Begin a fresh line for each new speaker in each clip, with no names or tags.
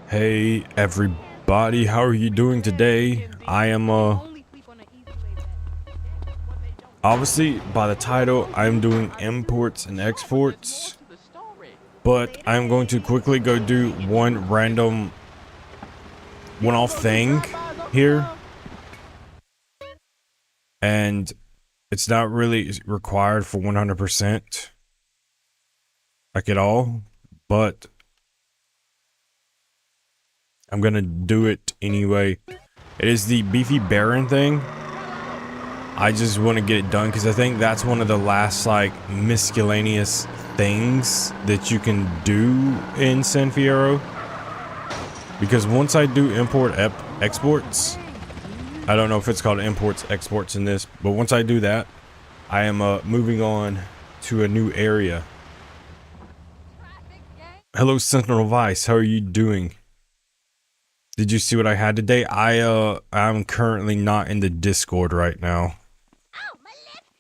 Hey everybody, how are you doing today? I am obviously by the title I'm doing imports and exports, but I'm going to quickly go do one random one-off thing here, and it's not really required for 100% like at all, but I'm gonna do it anyway. It is the Beefy Baron thing. I just want to get it done because I think that's one of the last like miscellaneous things that you can do in Fierro. Because once I do import exports, I don't know if it's called imports exports in this, but once I do that, I am moving on to a new area. Hello Sentinel Vice, how are you doing? Did you see what I had today? I'm currently not in the Discord right now.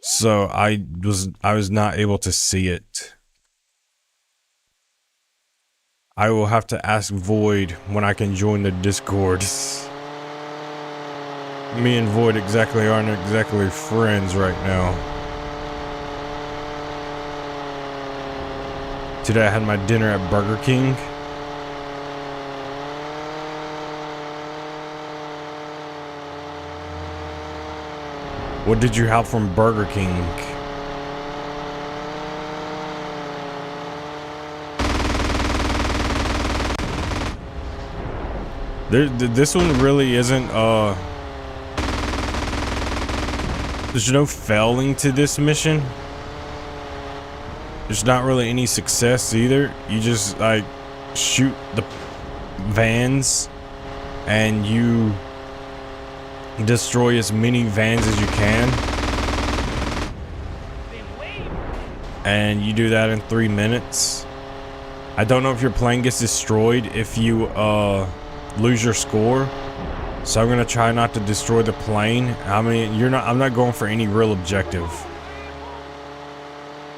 So I was not able to see it. I will have to ask Void when I can join the Discord. Me and Void aren't exactly friends right now. Today I had my dinner at Burger King. What did you have from Burger King? This one really isn't, there's no failing to this mission. There's not really any success either. You just, like, shoot the vans and you destroy as many vans as you can, and you do that in 3 minutes. I don't know if your plane gets destroyed if you lose your score, so I'm gonna try not to destroy the plane. I mean, I'm not going for any real objective.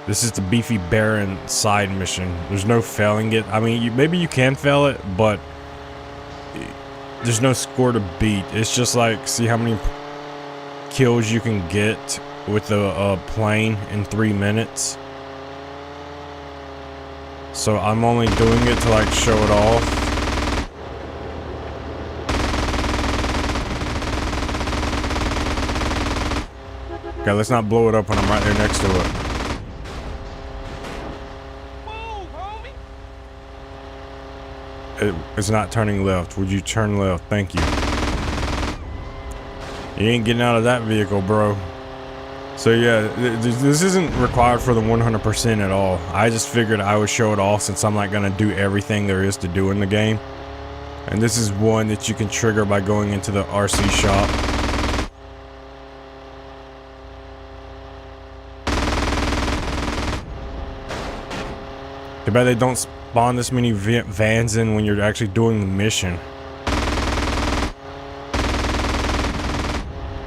This is the Beefy Baron side mission. There's no failing it. I mean, maybe you can fail it, but there's no score to beat. It's just like, see how many kills you can get with a plane in 3 minutes. So I'm only doing it to like show it off. Okay, let's not blow it up when I'm right there next to it. It's not turning left. Would you turn left? Thank you. You ain't getting out of that vehicle, bro. So yeah, this isn't required for the 100% at all. I just figured I would show it off since I'm not gonna do everything there is to do in the game. And this is one that you can trigger by going into the RC shop. Too bad they don't spawn this many vans in when you're actually doing the mission.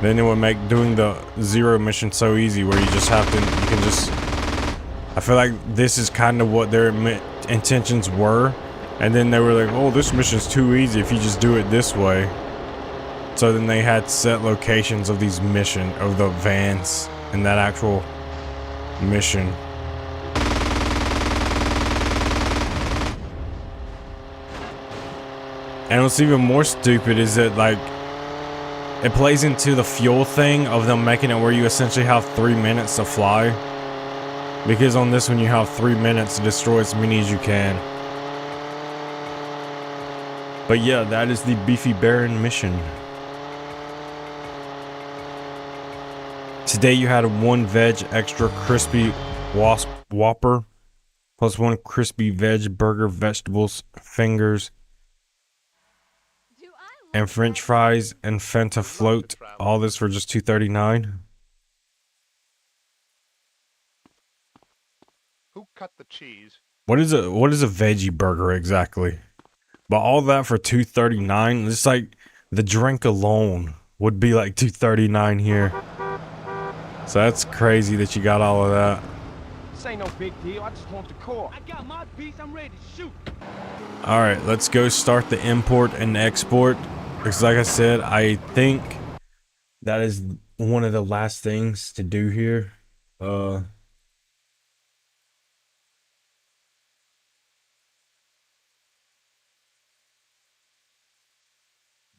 Then it would make doing the zero mission so easy, where you just have to, you can just, I feel like this is kind of what their intentions were. And then they were like, oh, this mission's too easy if you just do it this way. So then they had set locations of these of the vans in that actual mission. And what's even more stupid is that, like, it plays into the fuel thing of them making it where you essentially have 3 minutes to fly. Because on this one you have 3 minutes to destroy as many as you can. But yeah, that is the Beefy Baron mission. Today you had a 1 veg extra crispy whopper, plus 1 crispy veg burger, vegetables, fingers, and French fries and Fanta float. All this for just $2.39.
Who cut the cheese?
What is a veggie burger exactly? But all that for $2.39. It's like the drink alone would be like $2.39 here. So that's crazy that you got all of that.
This ain't no big deal. I just want the core. I got my piece. I'm ready to shoot.
All right, let's go start the import and export. Because like I said, I think that is one of the last things to do here.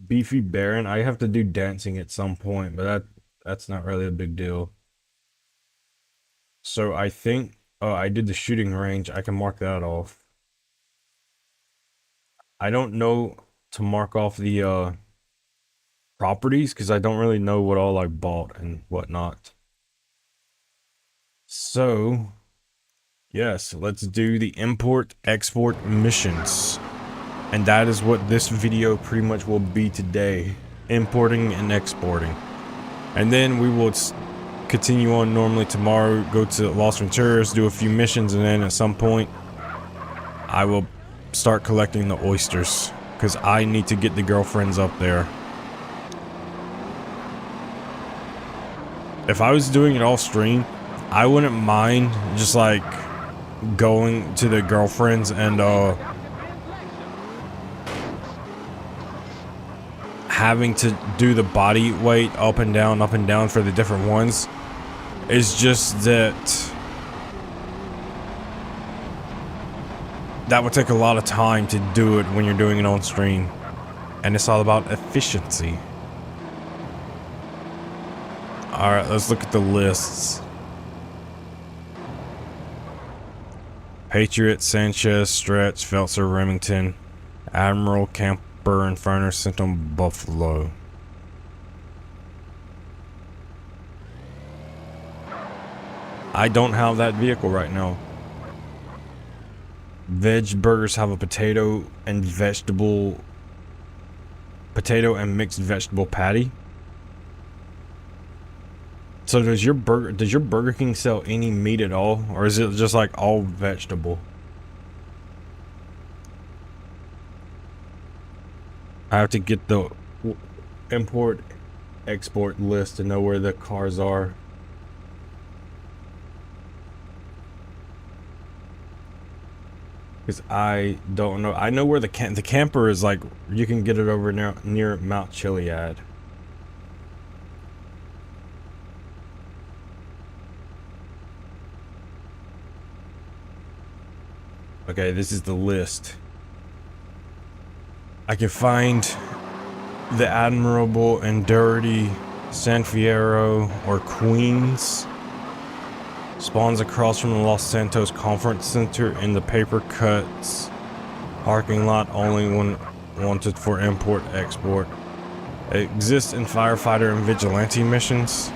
Beefy Baron. I have to do dancing at some point, but that's not really a big deal. So I think, oh, I did the shooting range. I can mark that off. I don't know to mark off the properties because I don't really know what all I bought and whatnot. So, yes, let's do the import export missions. And that is what this video pretty much will be today. Importing and exporting. And then we will continue on normally tomorrow, go to Los Venturas, do a few missions, and then at some point I will start collecting the oysters. Because I need to get the girlfriends up there. If I was doing it all stream, I wouldn't mind just like going to the girlfriends and having to do the body weight up and down for the different ones. It's just that that would take a lot of time to do it when you're doing it on stream, and it's all about efficiency. Alright, let's look at the lists. Patriot, Sanchez, Stretch, Feltzer, Remington, Admiral, Camper, Inferno, Sentinel, Buffalo. I don't have that vehicle right now. Veg burgers have a potato and mixed vegetable patty. So does your Burger King sell any meat at all, or is it just like all vegetable? I have to get the import export list to know where the cars are. Because I don't know. I know where the camper is, like you can get it over near Mount Chiliad. Okay, this is the list. I can find the Admirable and Dirty, San Fierro, or Queens. Spawns across from the Los Santos Conference Center in the paper cuts. Parking lot only when wanted for import export. It exists in firefighter and vigilante missions.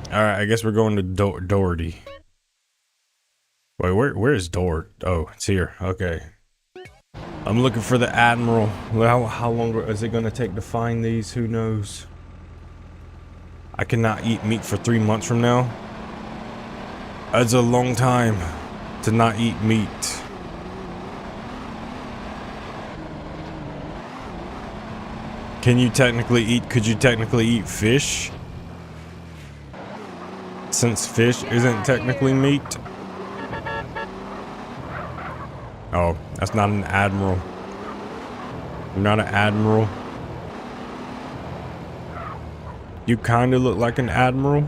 Alright, I guess we're going to Doherty. Wait, where is Dort? Oh, it's here. Okay. I'm looking for the Admiral. How long is it going to take to find these? Who knows? I cannot eat meat for 3 months from now. That's a long time to not eat meat. Could you technically eat fish? Since fish isn't technically meat. Oh, that's not an Admiral. You're not an Admiral. You kind of look like an Admiral.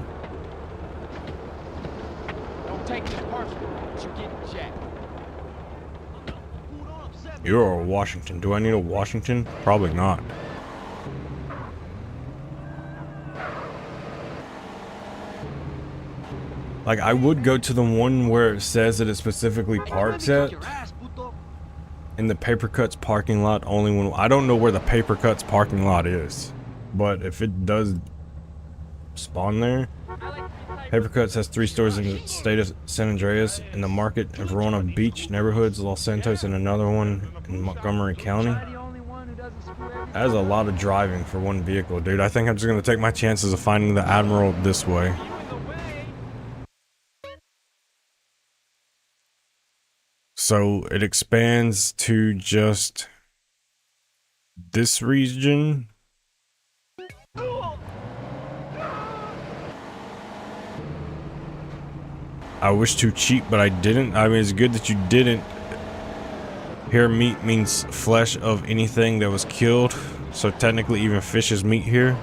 Don't take this personal, but you're getting jacked.
You're a Washington. Do I need a Washington? Probably not. Like, I would go to the one where it says that it specifically parks at. In the Paper Cuts parking lot only when... I don't know where the Paper Cuts parking lot is. But if it does spawn there... Paper Cuts has 3 stores in the state of San Andreas, in the Market and Verona Beach neighborhoods, Los Santos, and another one in Montgomery County. That is a lot of driving for one vehicle, dude. I think I'm just going to take my chances of finding the Admiral this way. So it expands to just this region. I wish to cheat, but I didn't. I mean, it's good that you didn't. Here, meat means flesh of anything that was killed. So technically, even fish is meat here.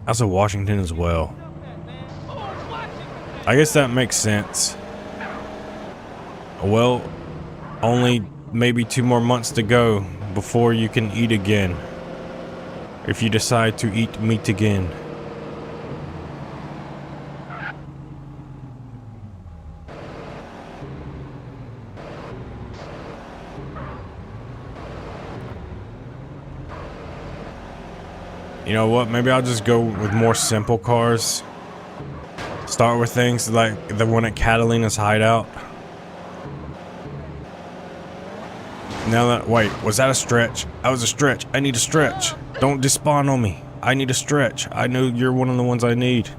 Also, Washington as well. I guess that makes sense. Well, only maybe 2 more months to go before you can eat again. If you decide to eat meat again. You know what? Maybe I'll just go with more simple cars. Start with things like the one at Catalina's hideout. Now that, wait, was that a stretch? That was a stretch. I need a stretch. Don't despawn on me. I need a stretch. I know you're one of the ones I need.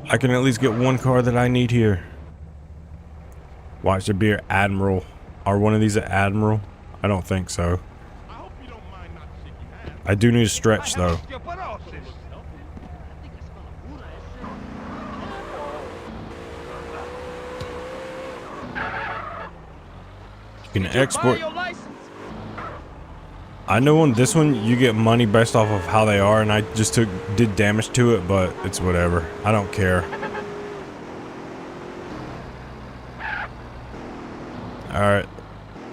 I can at least get one car that I need here. Why should be an Admiral? Are one of these an Admiral? I don't think so. I do need a stretch though. You can export. I know on this one you get money based off of how they are, and I just did damage to it, but it's whatever. I don't care. Alright,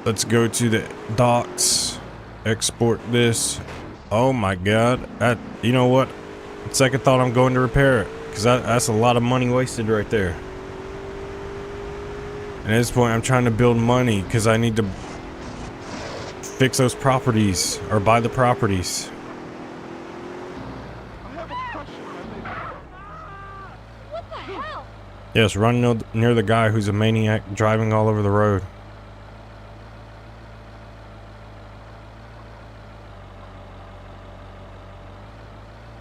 let's go to the docks. Export this. Oh my god. You know what? Second thought, I'm going to repair it, because that's a lot of money wasted right there. And at this point, I'm trying to build money because I need to fix those properties or buy the properties.
What the hell?
Yes, run near the guy who's a maniac driving all over the road.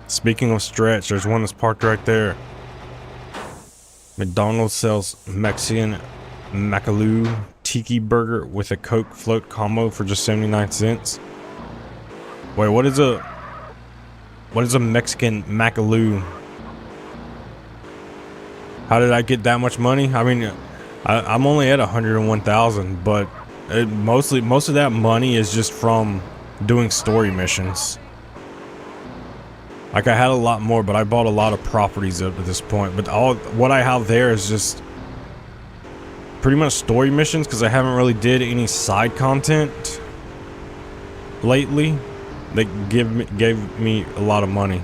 Speaking of stretch, there's one that's parked right there. McDonald's sells Mexican Macaloo Tiki Burger with a Coke float combo for just 79 cents. Wait, what is a Mexican Macaloo? How did I get that much money? I mean, I'm only at 101,000, but most of that money is just from doing story missions. Like, I had a lot more, but I bought a lot of properties up to this point. But what I have there is just pretty much story missions, because I haven't really did any side content lately. They gave me a lot of money.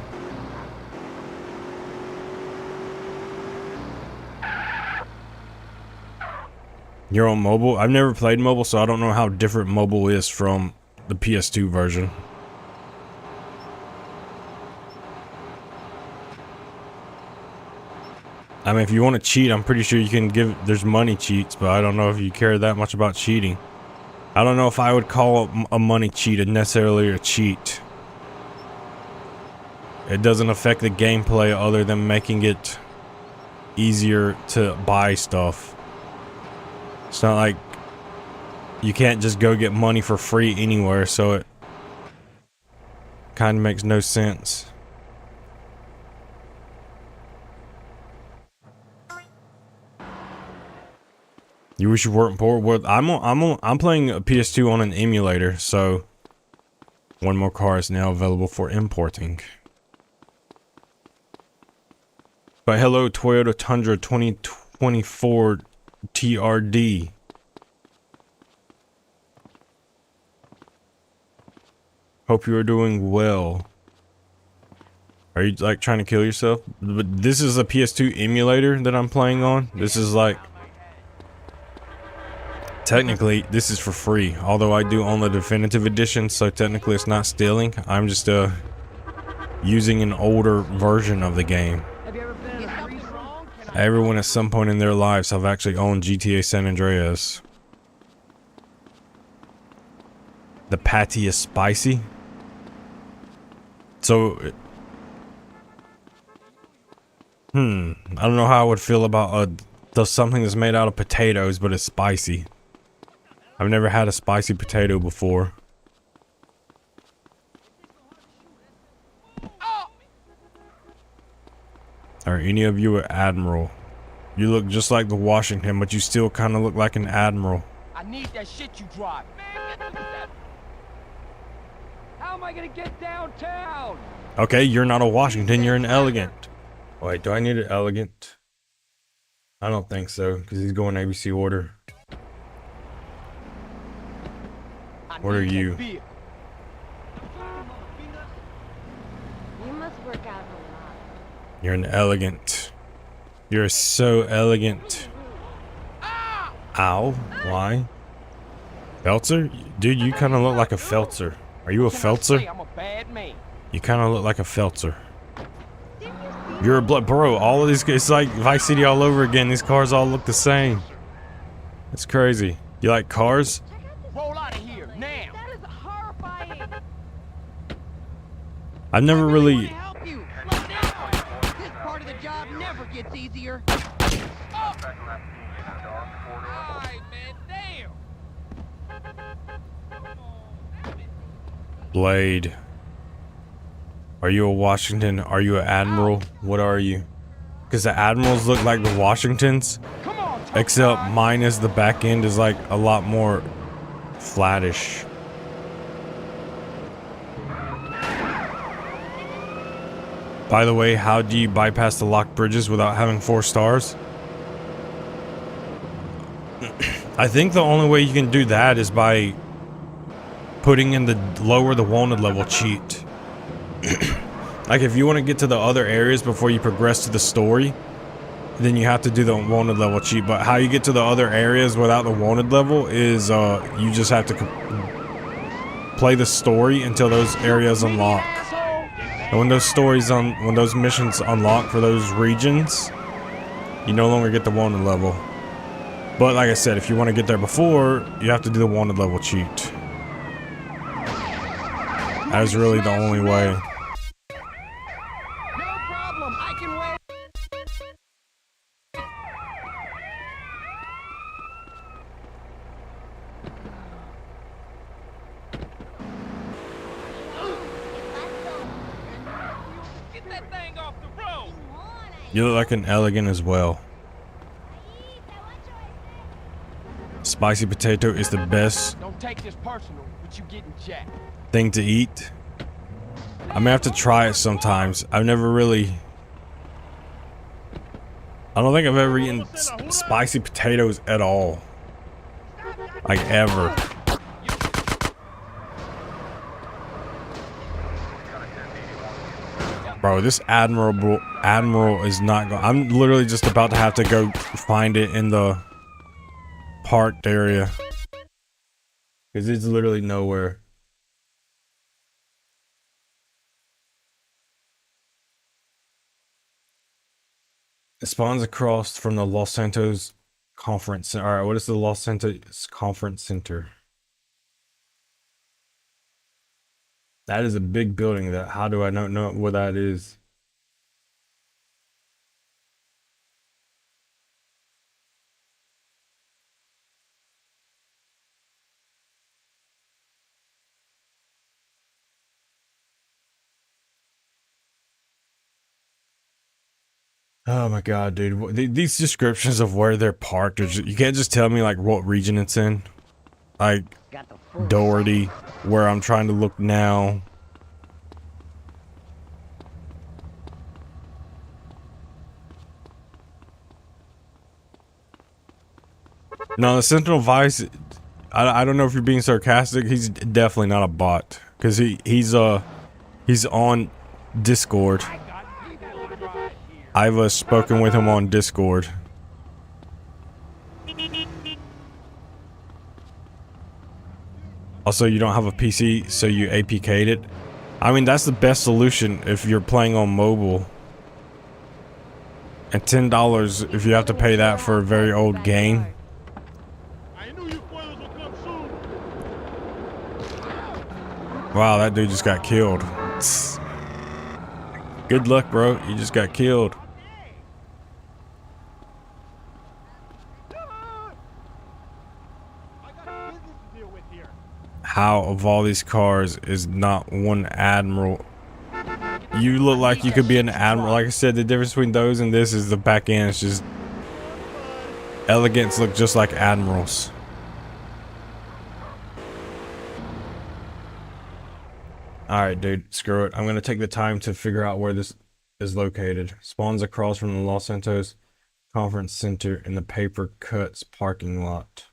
You're on mobile? I've never played mobile, so I don't know how different mobile is from the PS2 version. I mean, if you want to cheat, I'm pretty sure you can there's money cheats, but I don't know if you care that much about cheating. I don't know if I would call a money cheat necessarily a cheat. It doesn't affect the gameplay other than making it easier to buy stuff. It's not like you can't just go get money for free anywhere, so it kind of makes no sense. You wish you weren't poor? Well, I'm playing a PS2 on an emulator, so one more car is now available for importing. But hello, Toyota Tundra 2024 TRD. Hope you are doing well. Are you like trying to kill yourself? But this is a PS2 emulator that I'm playing on. This is like, technically this is for free, although I do own the definitive edition, so technically it's not stealing. I'm just using an older version of the game. Everyone at some point in their lives have actually owned GTA San Andreas. The patty is spicy. So I don't know how I would feel about something that's made out of potatoes but it's spicy. I've never had a spicy potato before. Are any of you an admiral? You look just like the Washington, but you still kind of look like an admiral.
I need that shit you drive. Man, get the step. How am I gonna get downtown?
Okay, you're not a Washington, you're an elegant. Wait, do I need an elegant? I don't think so, because he's going ABC order. What are you?
You must work out a lot.
You're an elegant. You're so elegant. Ow. Why? Feltzer? Dude, you kind of look like a Feltzer. Are you a Feltzer?
I'm a bad man.
You kind of look like a Feltzer. You're a blood bro. All of these, it's like Vice City all over again. These cars all look the same. It's crazy. You like cars?
Roll out of here now.
That is horrifying.
I've never really.
Help you. Slow down. This part of the job never gets easier.
Alright, man, damn.
Blade. Are you a Washington? Are you an admiral? What are you? Because the admirals look like the Washingtons,
Come on, tough
except
guy.
mine is the back end is like a lot more flattish. By the way, how do you bypass the locked bridges without having 4 stars? I think the only way you can do that is by putting in the lower the wanted level cheat. Like if you want to get to the other areas before you progress to the story, then you have to do the wanted level cheat. But how you get to the other areas without the wanted level is you just have to play the story until those areas unlock. And when those when those missions unlock for those regions, you no longer get the wanted level. But like I said, if you want to get there before, you have to do the wanted level cheat. That is really the only way.
No problem. I can wait.
Get that thing off the road.
You look like an elegant as well. Spicy potato is the best
Don't take this personal, but you getting jacked.
thing to eat. I may have to try it sometimes. I've never really. I don't think I've ever eaten spicy potatoes at all. Like ever. Bro, this admiral is not going. I'm literally just about to have to go find it in the parked area. Because it's literally nowhere. It spawns across from the Los Santos Conference Center. Alright, what is the Los Santos Conference Center? That is a big building. That how do I not know what that is? Oh my god, dude. These descriptions of where they're parked, you can't just tell me like what region it's in. Like Doherty, where I'm trying to look now. No, the Sentinel Vice, I don't know if you're being sarcastic. He's definitely not a bot. Because he's on Discord. I've spoken with him on Discord. Also, you don't have a PC, so you APK'd it. I mean, that's the best solution if you're playing on mobile. And $10 if you have to pay that for a very old game. Wow, that dude just got killed. Good luck, bro. You just got killed. How of all these cars is not one admiral? You look like you could be an admiral. Like I said, the difference between those and this is the back end. It's just elegants look just like admirals. Alright, dude, screw it. I'm gonna take the time to figure out where this is located. Spawns across from the Los Santos Conference Center in the Paper Cuts parking lot.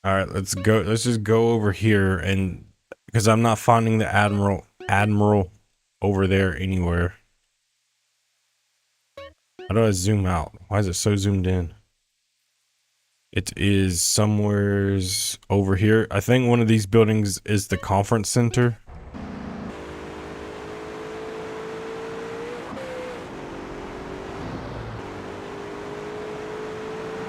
Alright, let's go. Let's just go over here, and because I'm not finding the admiral over there anywhere. How do I zoom out? Why is it so zoomed in? It is somewheres over here. I think one of these buildings is the conference center.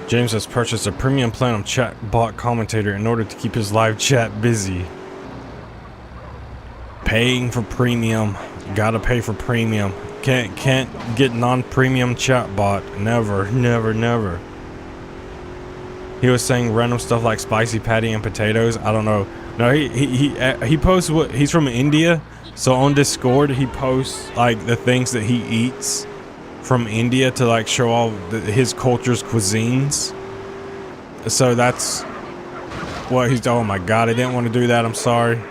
James has purchased a premium plan of chatbot commentator in order to keep his live chat busy. Paying for premium. Gotta pay for premium. Can't get non-premium chatbot. Never, never, never. He was saying random stuff like spicy patty and potatoes. I don't know. No, he posts what he's from India. So on Discord he posts like the things that he eats from India to like show all his culture's cuisines. So that's what he's. Oh my god, I didn't want to do that. I'm sorry.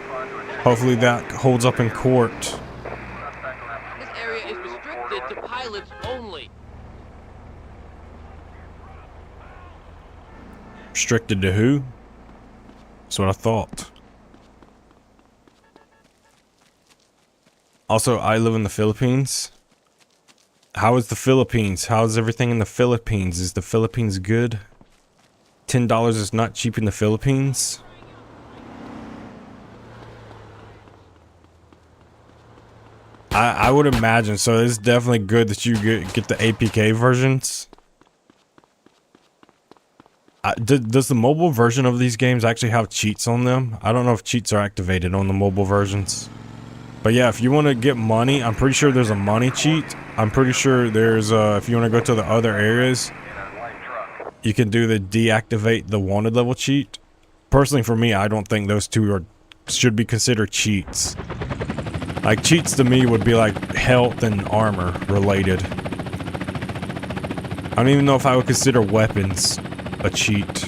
Hopefully that holds up in court.
This area is restricted to pilots only.
Restricted to who? That's what I thought. Also, I live in the Philippines. How is the Philippines? How is everything in the Philippines? Is the Philippines good? $10 is not cheap in the Philippines. I would imagine. So it's definitely good that you get the APK versions. Does the mobile version of these games actually have cheats on them? I don't know if cheats are activated on the mobile versions. But yeah, if you want to get money, I'm pretty sure there's a money cheat. I'm pretty sure there's if you want to go to the other areas, you can do the deactivate the wanted level cheat. Personally, for me, I don't think those two should be considered cheats. Like, cheats to me would be like health and armor related. I don't even know if I would consider weapons a cheat.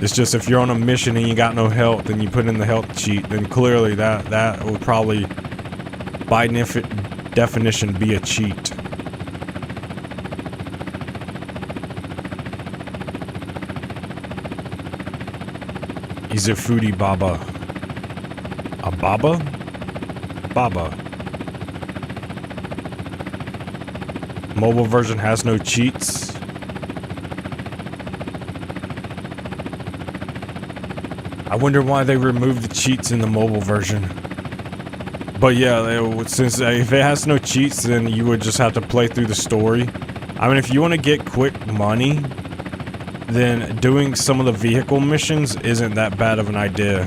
It's just if you're on a mission and you got no health and you put in the health cheat, then clearly that would probably by definition be a cheat. He's a foodie baba. A baba? Baba. Mobile version has no cheats. I wonder why they removed the cheats in the mobile version. But yeah, since if it has no cheats, then you would just have to play through the story. I mean, if you want to get quick money, then doing some of the vehicle missions isn't that bad of an idea.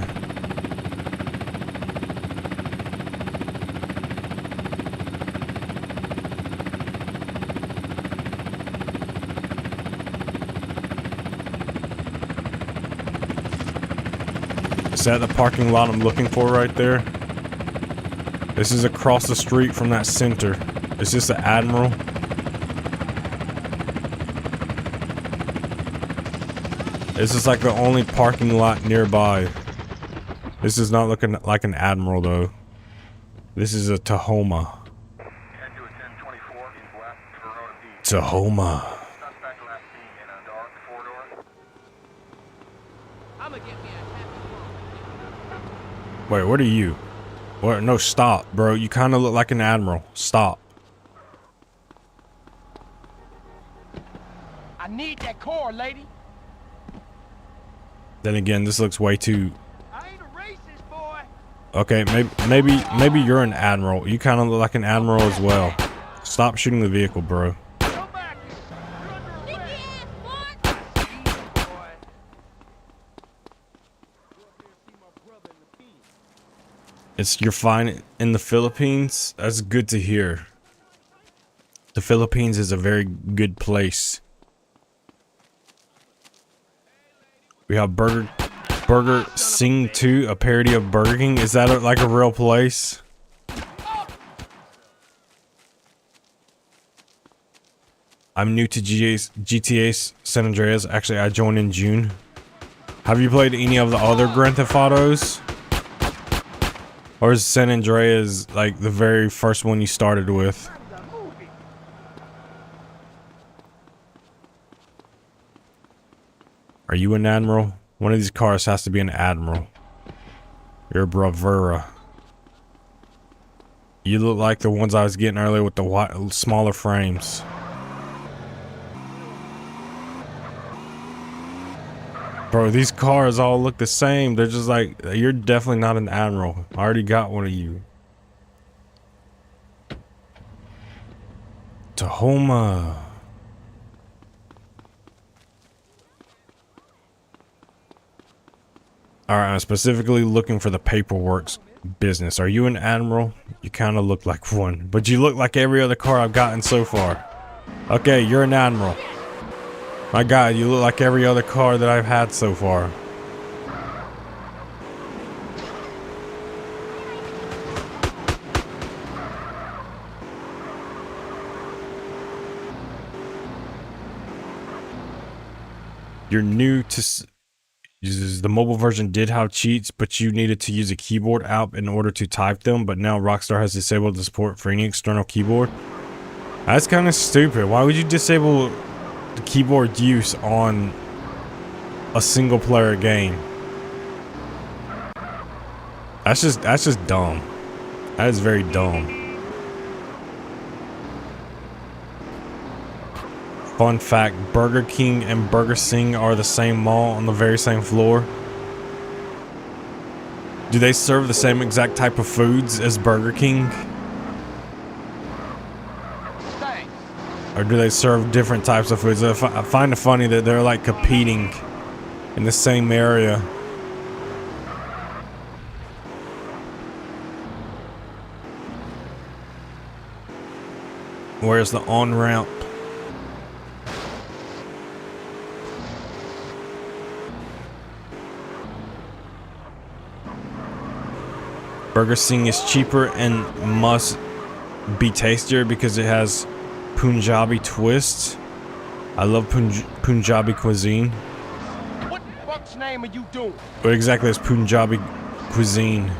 Is that the parking lot I'm looking for right there? This is across the street from that center. Is this the Admiral? This is like the only parking lot nearby. This is not looking like an Admiral though. This is a Tahoma. Tahoma. Wait, what are you? What? No, stop, bro. You kind of look like an Admiral. Stop.
I need that core, lady.
Then again, this looks way too.
I ain't a racist, boy.
Okay, maybe you're an Admiral. You kind of look like an Admiral as well. Stop shooting the vehicle, bro.
Come back here. You're under arrest. Easy, boy.
You're fine in the Philippines. That's good to hear. The Philippines is a very good place. We have Burger Sing 2, a parody of Burger King. Is that like a real place? I'm new to GTA San Andreas. Actually, I joined in June. Have you played any of the other Grand Theft Autos? Or is San Andreas like the very first one you started with? Are you an admiral? One of these cars has to be an admiral. You're a bravura. You look like the ones I was getting earlier with the smaller frames. Bro, these cars all look the same. They're just like, you're definitely not an admiral. I already got one of you. Tahoma. Alright, I'm specifically looking for the paperwork business. Are you an admiral? You kind of look like one, but you look like every other car I've gotten so far. Okay, you're an admiral. My God, you look like every other car that I've had so far. You're new to... The mobile version did have cheats, but you needed to use a keyboard app in order to type them, but now Rockstar has disabled the support for any external keyboard. That's kind of stupid. Why would you disable the keyboard use on a single player game? That's just dumb. That is very dumb. Fun fact, Burger King and Burger Sing are the same mall on the very same floor. Do they serve the same exact type of foods as Burger King? Or do they serve different types of foods? I find it funny that they're like competing in the same area. Where's the on-ramp? Burger Sing is cheaper and must be tastier because it has Punjabi twists. I love Punjabi cuisine.
What the fuck's name are you doing?
What exactly is Punjabi cuisine?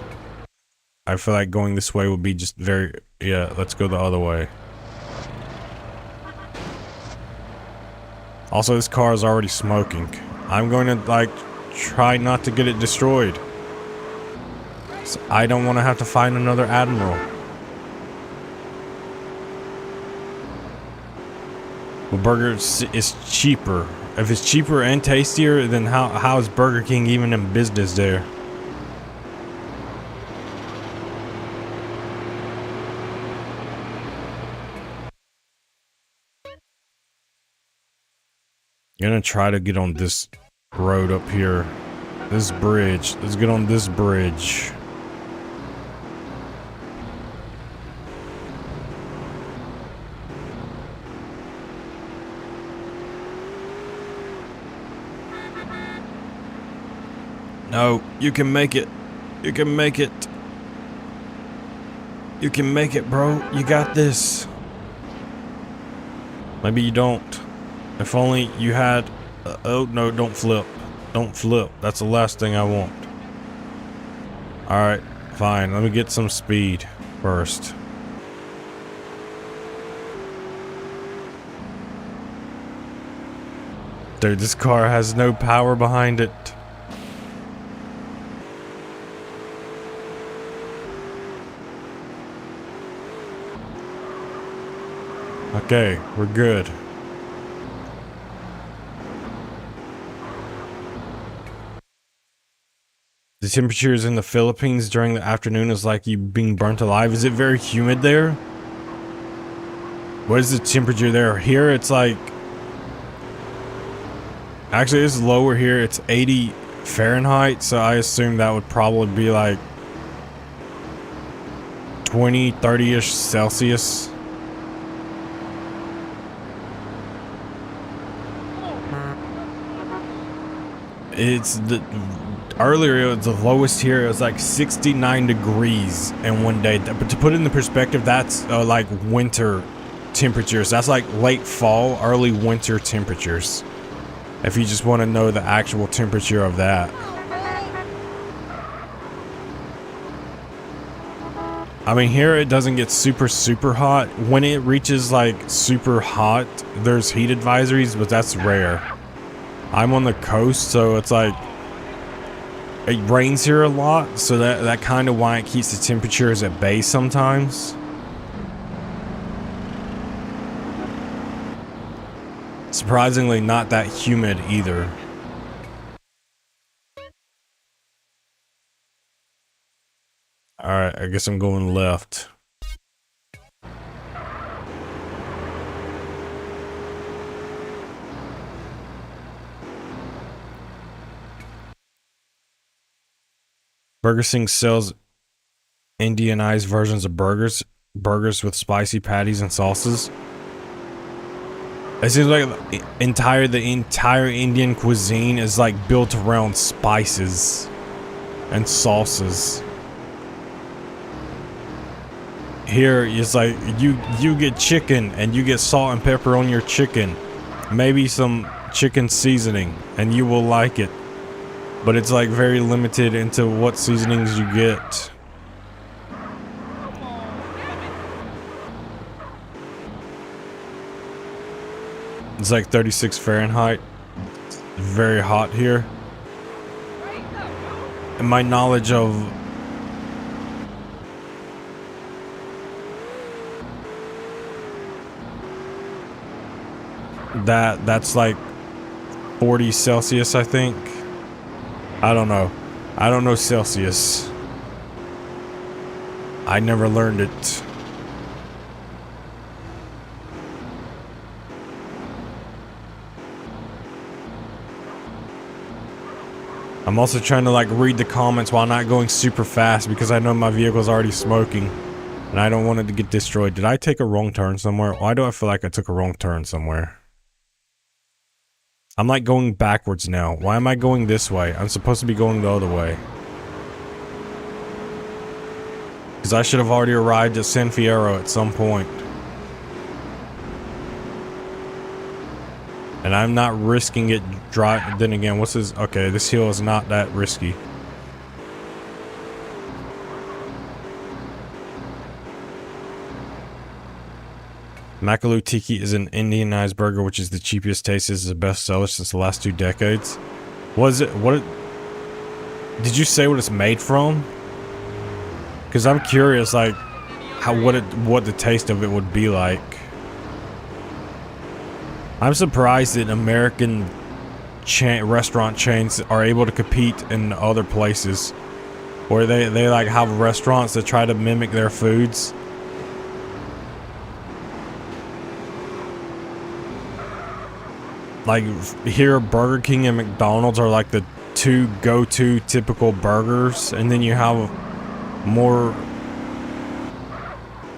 I feel like going this way would be just very... Yeah, let's go the other way. Also, this car is already smoking. I'm going to, like, try not to get it destroyed. So I don't want to have to find another admiral. Well, burger is cheaper. If it's cheaper and tastier, then how is Burger King even in business there? I'm gonna try to get on this road up here. This bridge. Let's get on this bridge. No, you can make it. You can make it. You can make it, bro. You got this. Maybe you don't. If only you had... oh, no, don't flip. Don't flip. That's the last thing I want. Alright, fine. Let me get some speed first. Dude, this car has no power behind it. Okay, we're good. The temperatures in the Philippines during the afternoon is like you being burnt alive. Is it very humid there? What is the temperature there? Here it's like... Actually, it's lower here. It's 80 Fahrenheit, so I assume that would probably be like 20, 30-ish Celsius. It's the earlier it was the lowest here. It was like 69 degrees in one day. But to put it in the perspective, that's like winter temperatures. That's like late fall, early winter temperatures. If you just want to know the actual temperature of that. I mean, here it doesn't get super hot. When it reaches like super hot, there's heat advisories, but that's rare. I'm on the coast, so it's like it rains here a lot, so that kind of why it keeps the temperatures at bay sometimes. Surprisingly, not that humid either. Alright, I guess I'm going left. Burger King sells Indianized versions of burgers with spicy patties and sauces. It seems like the entire Indian cuisine is like built around spices and sauces. Here it's like you get chicken and you get salt and pepper on your chicken, maybe some chicken seasoning, and you will like it. But it's like very limited into what seasonings you get. It's like 36 Fahrenheit. It's very hot here. And my knowledge of that's like 40 Celsius, I think. I don't know. I don't know Celsius. I never learned it. I'm also trying to like read the comments while not going super fast because I know my vehicle's already smoking and I don't want it to get destroyed. Did I take a wrong turn somewhere? Why do I feel like I took a wrong turn somewhere? I'm like going backwards now. Why am I going this way? I'm supposed to be going the other way. Because I should have already arrived at San Fierro at some point. And I'm not risking it dry. Then again, what's this? Okay, this hill is not that risky. Makalu Tiki is an Indianized burger, which is the cheapest taste. Is the best seller since the last 2 decades. Was it? What? Did you say what it's made from? Because I'm curious, like, what the taste of it would be like. I'm surprised that American restaurant chains are able to compete in other places, where they like have restaurants that try to mimic their foods. Like here, Burger King and McDonald's are like the 2 go-to typical burgers, and then you have more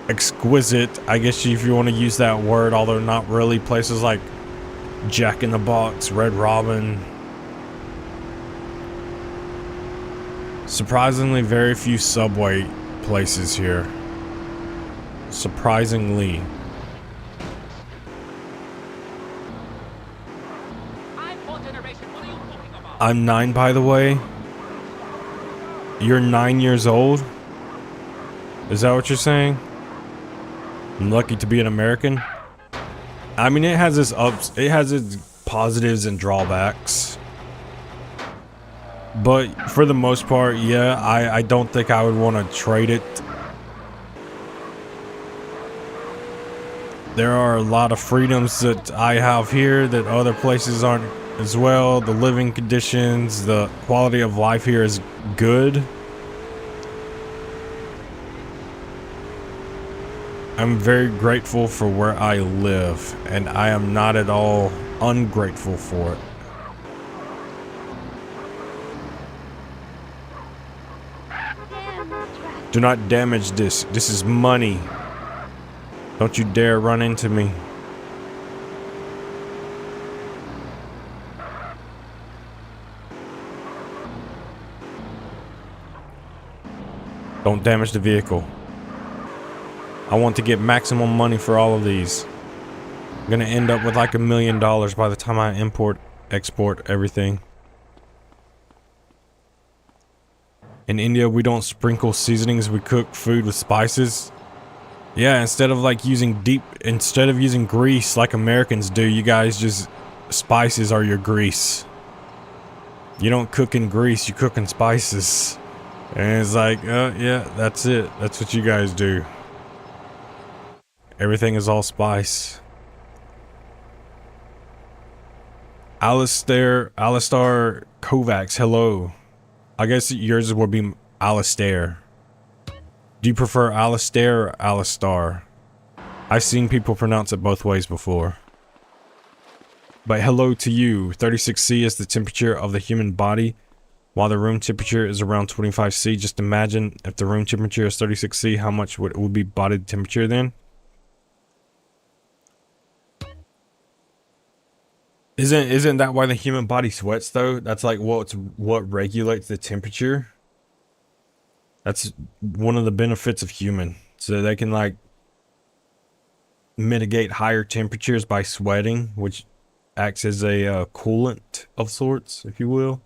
exquisite, I guess if you want to use that word, although not really, places like Jack in the Box, Red Robin. Surprisingly, very few Subway places here. Surprisingly. I'm 9, by the way. You're 9 years old? Is that what you're saying? I'm lucky to be an American. I mean, it has its ups, it has its positives and drawbacks. But for the most part, yeah, I don't think I would want to trade it. There are a lot of freedoms that I have here that other places aren't as well. The living conditions, the quality of life here is good. I'm very grateful for where I live, and I am not at all ungrateful for it. Do not damage this. This is money. Don't you dare run into me. Don't damage the vehicle. I want to get maximum money for all of these. I'm gonna end up with like $1 million by the time I export everything. In India, we don't sprinkle seasonings, we cook food with spices. Yeah, instead of using grease like Americans do, you guys just, spices are your grease. You don't cook in grease, you cook in spices. And it's like, yeah, that's it. That's what you guys do. Everything is all spice. Alistair Kovacs, hello. I guess yours would be Alistair. Do you prefer Alistair or Alistar? I've seen people pronounce it both ways before. But hello to you. 36°C is the temperature of the human body, while the room temperature is around 25°C. Just imagine if the room temperature is 36°C, how much would be body temperature then? Isn't that why the human body sweats though? That's like what regulates the temperature. That's one of the benefits of human. So they can like mitigate higher temperatures by sweating, which acts as a coolant of sorts, if you will.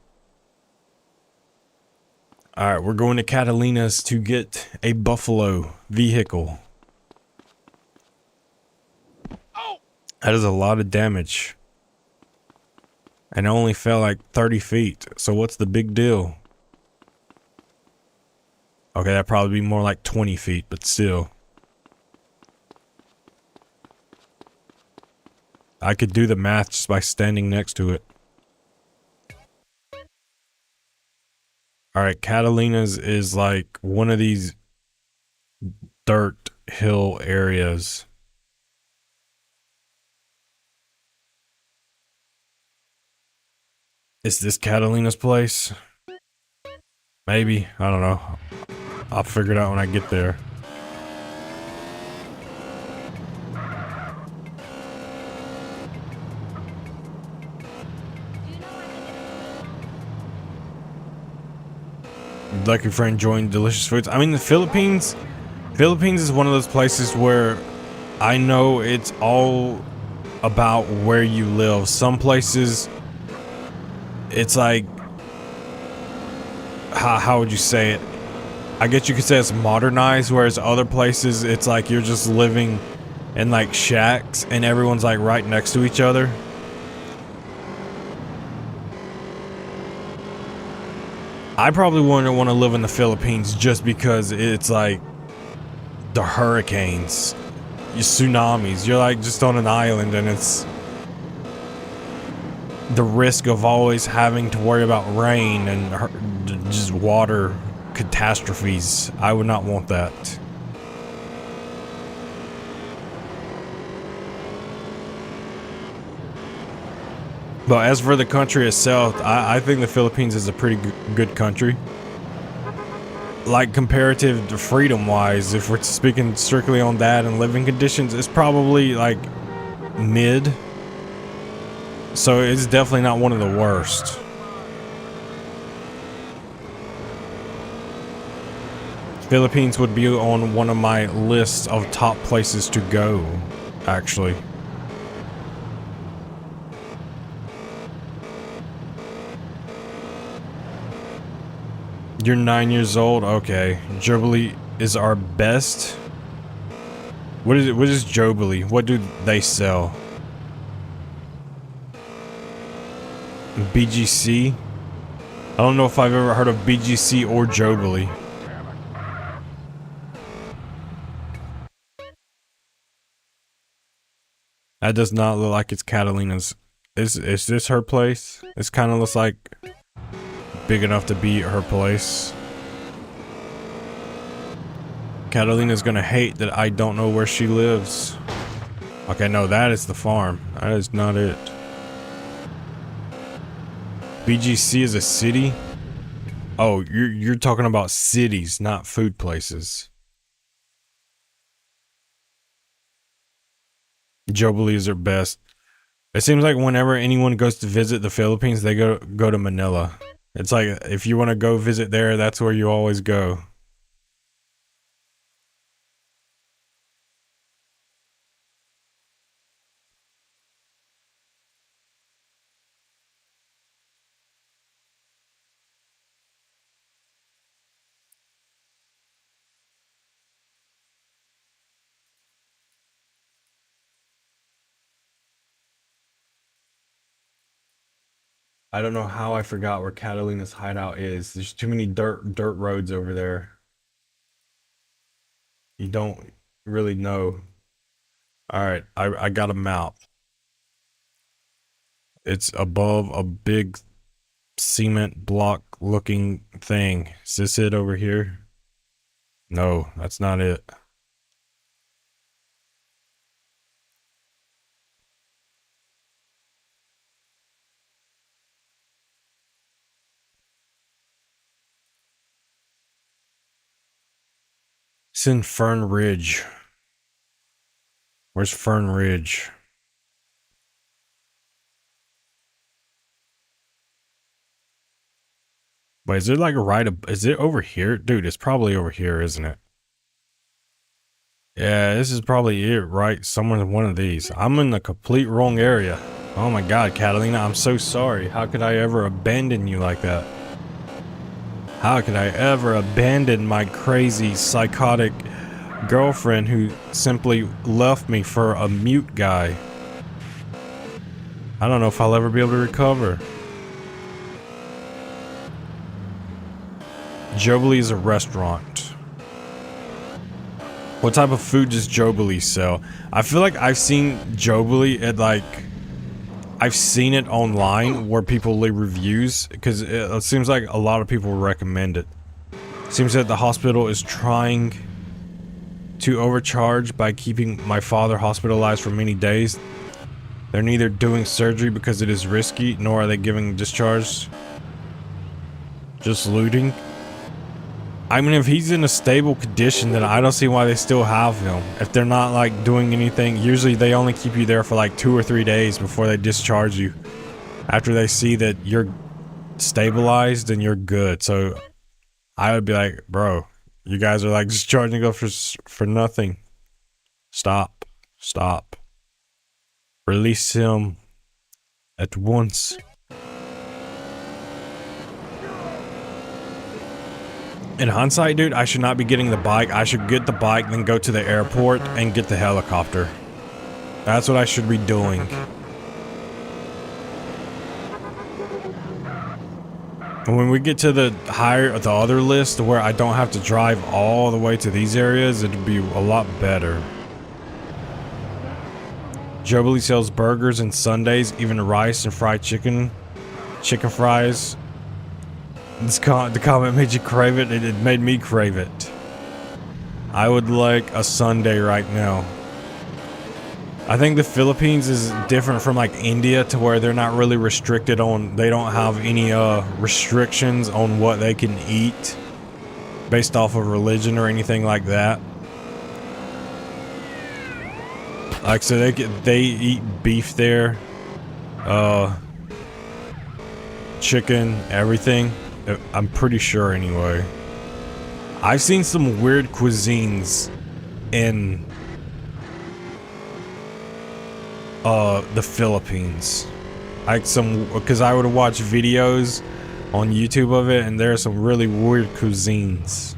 Alright, we're going to Catalina's to get a buffalo vehicle. That is a lot of damage. And I only fell like 30 feet. So what's the big deal? Okay, that'd probably be more like 20 feet, but still. I could do the math just by standing next to it. Alright, Catalina's is like one of these dirt hill areas. Is this Catalina's place? Maybe. I don't know. I'll figure it out when I get there. Lucky for enjoying delicious foods. I mean, the Philippines is one of those places where I know it's all about where you live. Some places it's like, how would you say it? I guess you could say it's modernized, whereas other places it's like you're just living in like shacks and everyone's like right next to each other. I probably wouldn't want to live in the Philippines just because it's like the hurricanes, tsunamis. You're like just on an island and it's the risk of always having to worry about rain and just water catastrophes. I would not want that. But as for the country itself, I think the Philippines is a pretty good country. Like comparative to freedom wise, if we're speaking strictly on that and living conditions, it's probably like mid. So it's definitely not one of the worst. Philippines would be on one of my lists of top places to go, actually. You're 9 years old? Okay. Jubilee is our best. What is it? What is Jubilee? What do they sell? BGC? I don't know if I've ever heard of BGC or Jubilee. That does not look like it's Catalina's. Is this her place? This kind of looks like big enough to be her place. Catalina's gonna hate that I don't know where she lives. Okay, no, that is the farm. That is not it. BGC is a city? Oh, you're talking about cities, not food places. Jubilees are best. It seems like whenever anyone goes to visit the Philippines, they go to Manila. It's like if you want to go visit there, that's where you always go. I don't know how I forgot where Catalina's hideout is. There's too many dirt roads over there. You don't really know. All right, I got a map. It's above a big cement block looking thing. Is this it over here? No, that's not it. It's in Fern Ridge. Where's Fern Ridge? Wait, is it like is it over here? Dude, it's probably over here, isn't it? Yeah, this is probably it, right? Somewhere in one of these. I'm in the complete wrong area. Oh my god, Catalina, I'm so sorry. How could I ever abandon you like that? How could I ever abandon my crazy, psychotic girlfriend who simply left me for a mute guy? I don't know if I'll ever be able to recover. Jobilee is a restaurant. What type of food does Jobilee sell? I feel like I've seen Jobilee at like... I've seen it online where people leave reviews because it seems like a lot of people recommend it. Seems that the hospital is trying to overcharge by keeping my father hospitalized for many days. They're neither doing surgery because it is risky, nor are they giving discharge. Just looting. I mean, if he's in a stable condition, then I don't see why they still have him. If they're not like doing anything, usually they only keep you there for like 2 or 3 days before they discharge you. After they see that you're stabilized and you're good. So I would be like, bro, you guys are like just charging us for nothing. Stop. Stop. Release him at once. In hindsight, dude, I should not be getting the bike. I should get the bike, then go to the airport and get the helicopter. That's what I should be doing. And when we get to the other list where I don't have to drive all the way to these areas, it'd be a lot better. Jobilee sells burgers and sundaes, even rice and fried chicken fries. The comment made you crave it. It made me crave it. I would like a sundae right now. I think the Philippines is different from like India to where they're not really restricted on, they don't have any restrictions on what they can eat based off of religion or anything like that. Like, so they eat beef there, chicken, everything. I'm pretty sure anyway. I've seen some weird cuisines in the Philippines. Like because I would watch videos on YouTube of it, and there are some really weird cuisines.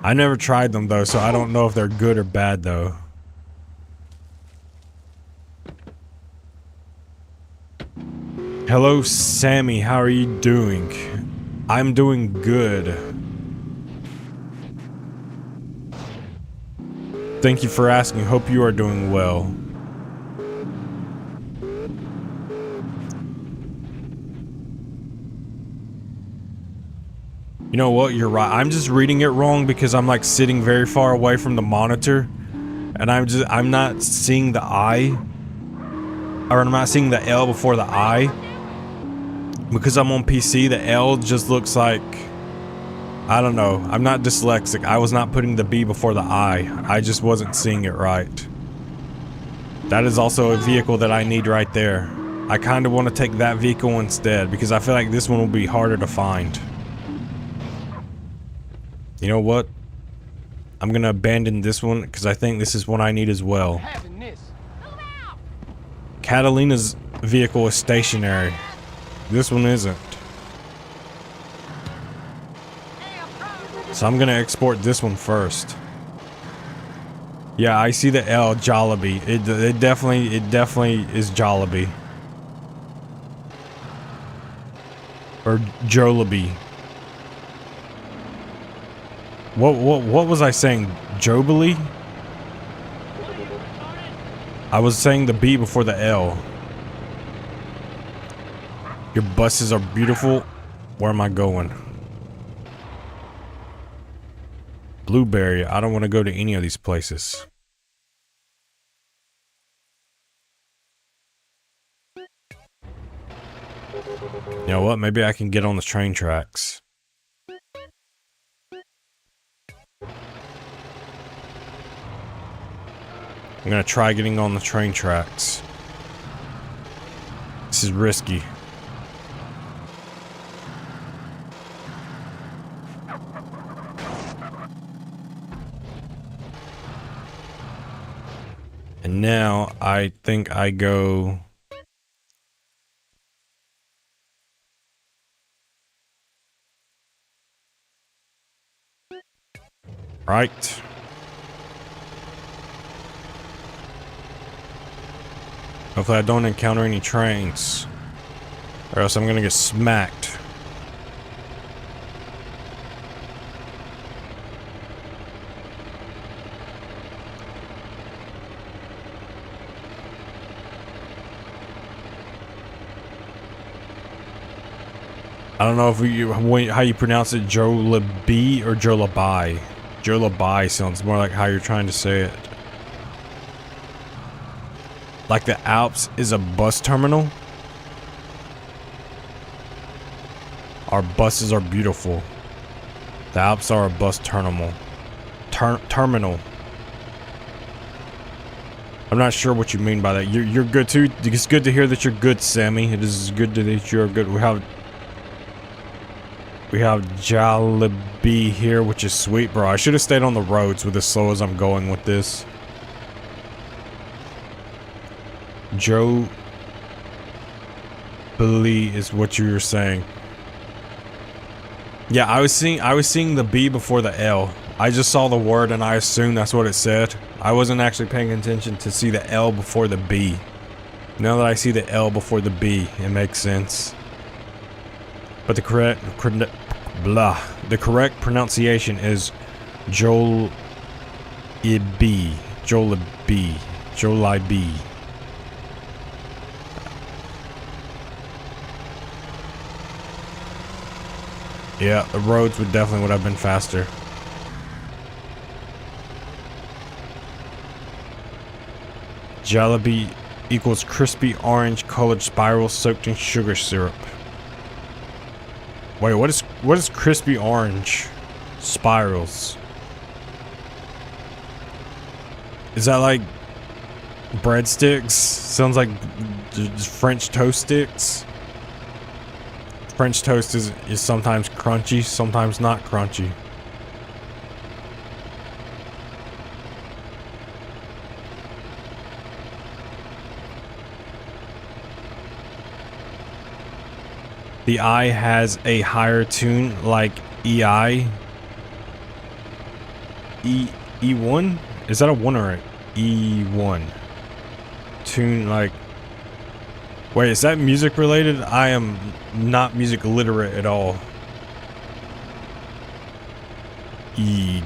I never tried them though, so I don't know if they're good or bad though. Hello, Sammy. How are you doing? I'm doing good. Thank you for asking. Hope you are doing well. You know what? You're right. I'm just reading it wrong because I'm like sitting very far away from the monitor, and I'm not seeing the I, or I'm not seeing the L before the I. Because I'm on PC, the L just looks like, I don't know. I'm not dyslexic. I was not putting the B before the I. I just wasn't seeing it right. That is also a vehicle that I need right there. I kind of want to take that vehicle instead because I feel like this one will be harder to find. You know what? I'm going to abandon this one because I think this is one I need as well. Catalina's vehicle is stationary. This one isn't. So I'm gonna export this one first. Yeah, I see the L, Jollibee. It definitely is Jollibee. Or Jollibee. What was I saying? Jollibee? I was saying the B before the L. Your buses are beautiful. Where am I going? Blueberry. I don't want to go to any of these places. You know what? Maybe I can get on the train tracks. I'm gonna try getting on the train tracks. This is risky. And now I think I go right. Hopefully I don't encounter any trains, or else I'm gonna get smacked. I don't know if how you pronounce it, Jollibee or Jollibee. Jollibee sounds more like how you're trying to say it. Like the Alps is a bus terminal. Our buses are beautiful. The Alps are a bus terminal. Terminal. I'm not sure what you mean by that. You're good too. It's good to hear that you're good, Sammy. It is good that you're good. We have Jollibee here, which is sweet, bro. I should have stayed on the roads with as slow as I'm going with this. Jollibee is what you were saying. Yeah, I was seeing the B before the L. I just saw the word and I assumed that's what it said. I wasn't actually paying attention to see the L before the B. Now that I see the L before the B, it makes sense. But the correct pronunciation is Jollibee. Jollibee. Jollibee. Yeah, the roads would have been faster. Jollibee equals crispy orange colored spirals soaked in sugar syrup. Wait, what is crispy orange spirals? Is that like breadsticks? Sounds like French toast sticks. French toast is sometimes crunchy, sometimes not crunchy. The I has a higher tune like EI. E1? Is that a 1 or an E1? Tune like... Wait, is that music related? I am not music literate at all. E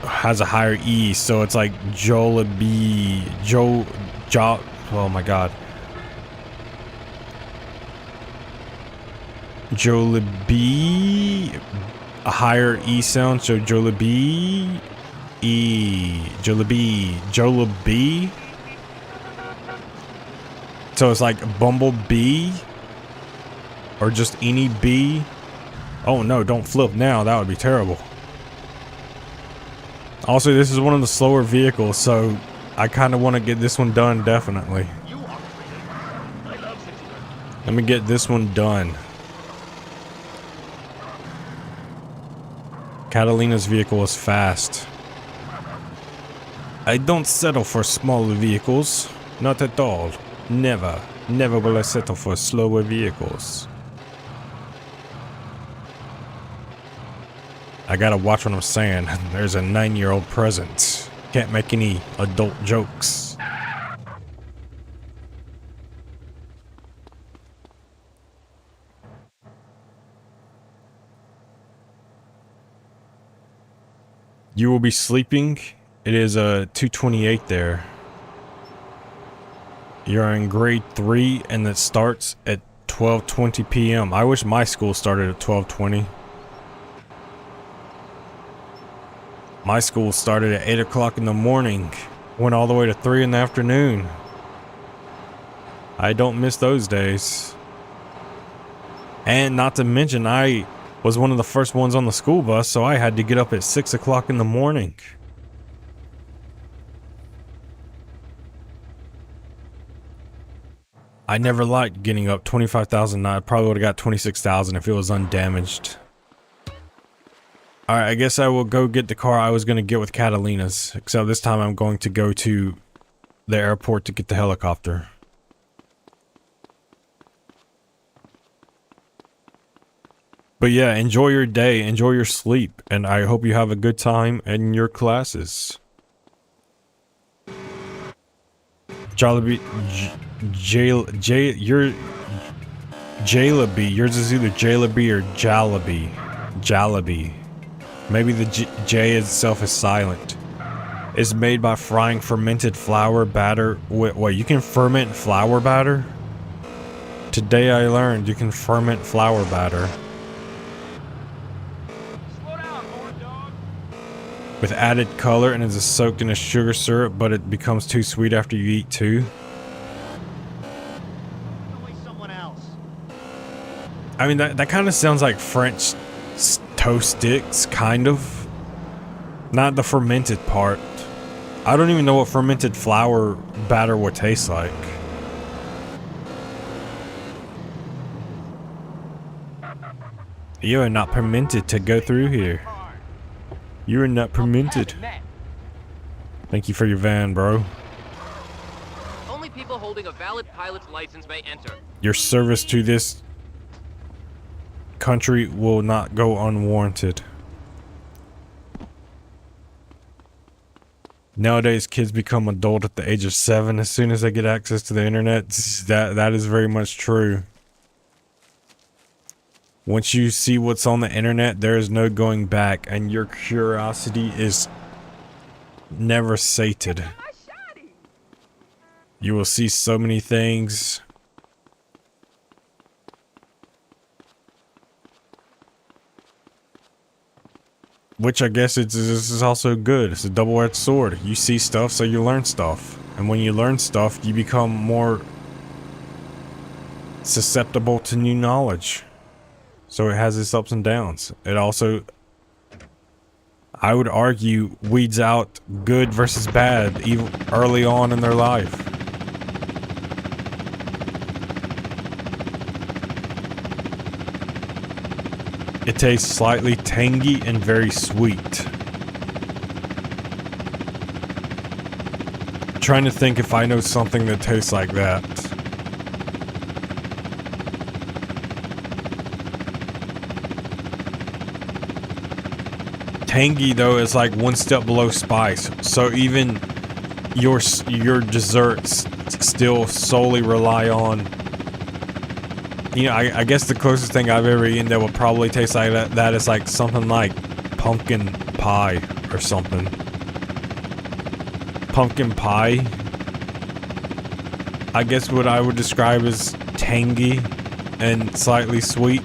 has a higher E, so it's like Jollibee. Oh my god. Jollibee, a higher E sound, so Jollibee, Jollibee. So it's like Bumblebee, or just any bee. Oh no, don't flip now, that would be terrible. Also, this is one of the slower vehicles, so I kind of want to get this one done, definitely. Let me get this one done. Catalina's vehicle is fast. I don't settle for smaller vehicles. Not at all. Never. Never will I settle for slower vehicles. I gotta watch what I'm saying. There's a 9-year-old present. Can't make any adult jokes. You will be sleeping. It is 2:28 there. You're in grade 3 and it starts at 12:20 p.m. I wish my school started at 12:20. My school started at 8 o'clock in the morning, went all the way to 3 in the afternoon. I don't miss those days. And not to mention, I was one of the first ones on the school bus, so I had to get up at 6 o'clock in the morning. I never liked getting up 25,000. I probably would have got 26,000 if it was undamaged. Alright, I guess I will go get the car I was going to get with Catalina's. Except this time I'm going to go to the airport to get the helicopter. But yeah, enjoy your day, enjoy your sleep, and I hope you have a good time in your classes. Jollibee, you're Jalebi. Yours is either Jalebi or Jollibee. Jollibee. Maybe the J itself is silent. It's made by frying fermented flour batter. Wait, you can ferment flour batter? Today I learned you can ferment flour batter. With added color, and is soaked in a sugar syrup, but it becomes too sweet after you eat too. I mean, that kind of sounds like French toast sticks, kind of. Not the fermented part. I don't even know what fermented flour batter would taste like. You are not permitted to go through here. You are not permitted. Thank you for your van, bro.
Only people holding a valid pilot's license may enter.
Your service to this country will not go unwarranted. Nowadays, kids become adult at the age of 7 as soon as they get access to the internet. That is very much true. Once you see what's on the internet, there is no going back, and your curiosity is never sated. You will see so many things. Which I guess this is also good. It's a double-edged sword. You see stuff, so you learn stuff. And when you learn stuff, you become more susceptible to new knowledge. So it has its ups and downs. It also, I would argue, weeds out good versus bad even early on in their life. It tastes slightly tangy and very sweet. I'm trying to think if I know something that tastes like that. Tangy though is like one step below spice, so even your desserts still solely rely on, you know, I guess the closest thing I've ever eaten that would probably taste like that is like something like pumpkin pie or something. Pumpkin pie, I guess what I would describe as tangy and slightly sweet.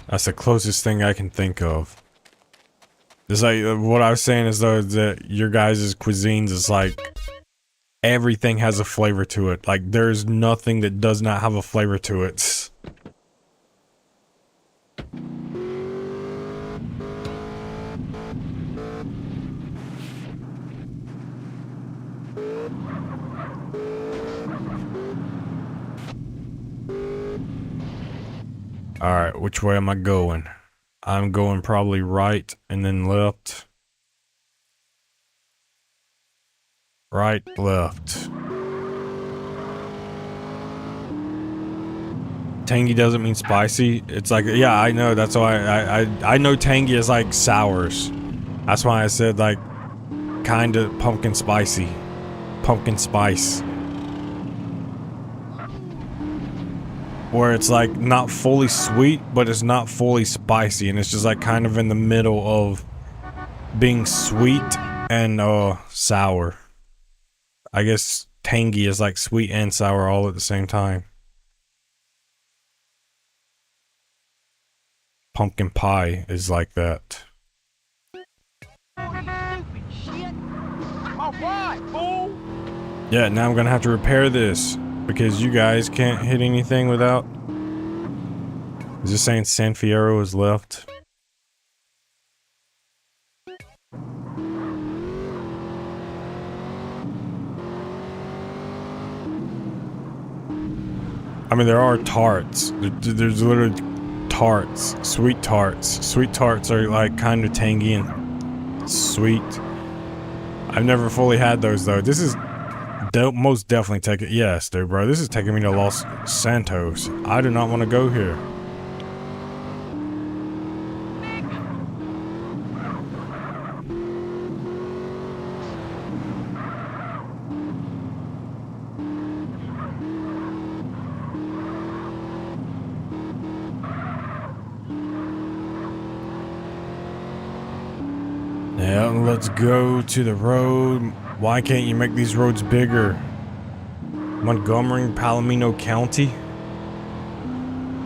That's the closest thing I can think of. It's like, what I was saying is though that your guys' cuisines is like, everything has a flavor to it. Like, there's nothing that does not have a flavor to it. Alright, which way am I going? I'm going probably right and then left. Right, left. tangy doesn't mean spicy. It's like, yeah, I know. That's why I know tangy is like sours. That's why I said like kind of pumpkin spicy. Pumpkin spice. Where it's like not fully sweet, but it's not fully spicy. And it's just like kind of in the middle of being sweet and sour. I guess tangy is like sweet and sour all at the same time. Pumpkin pie is like that.
Stupid shit. All right, fool.
Yeah, now I'm gonna have to repair this because you guys can't hit anything without. Is this saying San Fierro is left? I mean, there are tarts. There's literally tarts, sweet tarts. Sweet tarts are like kind of tangy and sweet. I've never fully had those though. This is most definitely taking. Yes, dude, bro. This is taking me to Los Santos. I do not want to go here. Yeah, let's go to the road. Why can't you make these roads bigger? Montgomery, Palomino County.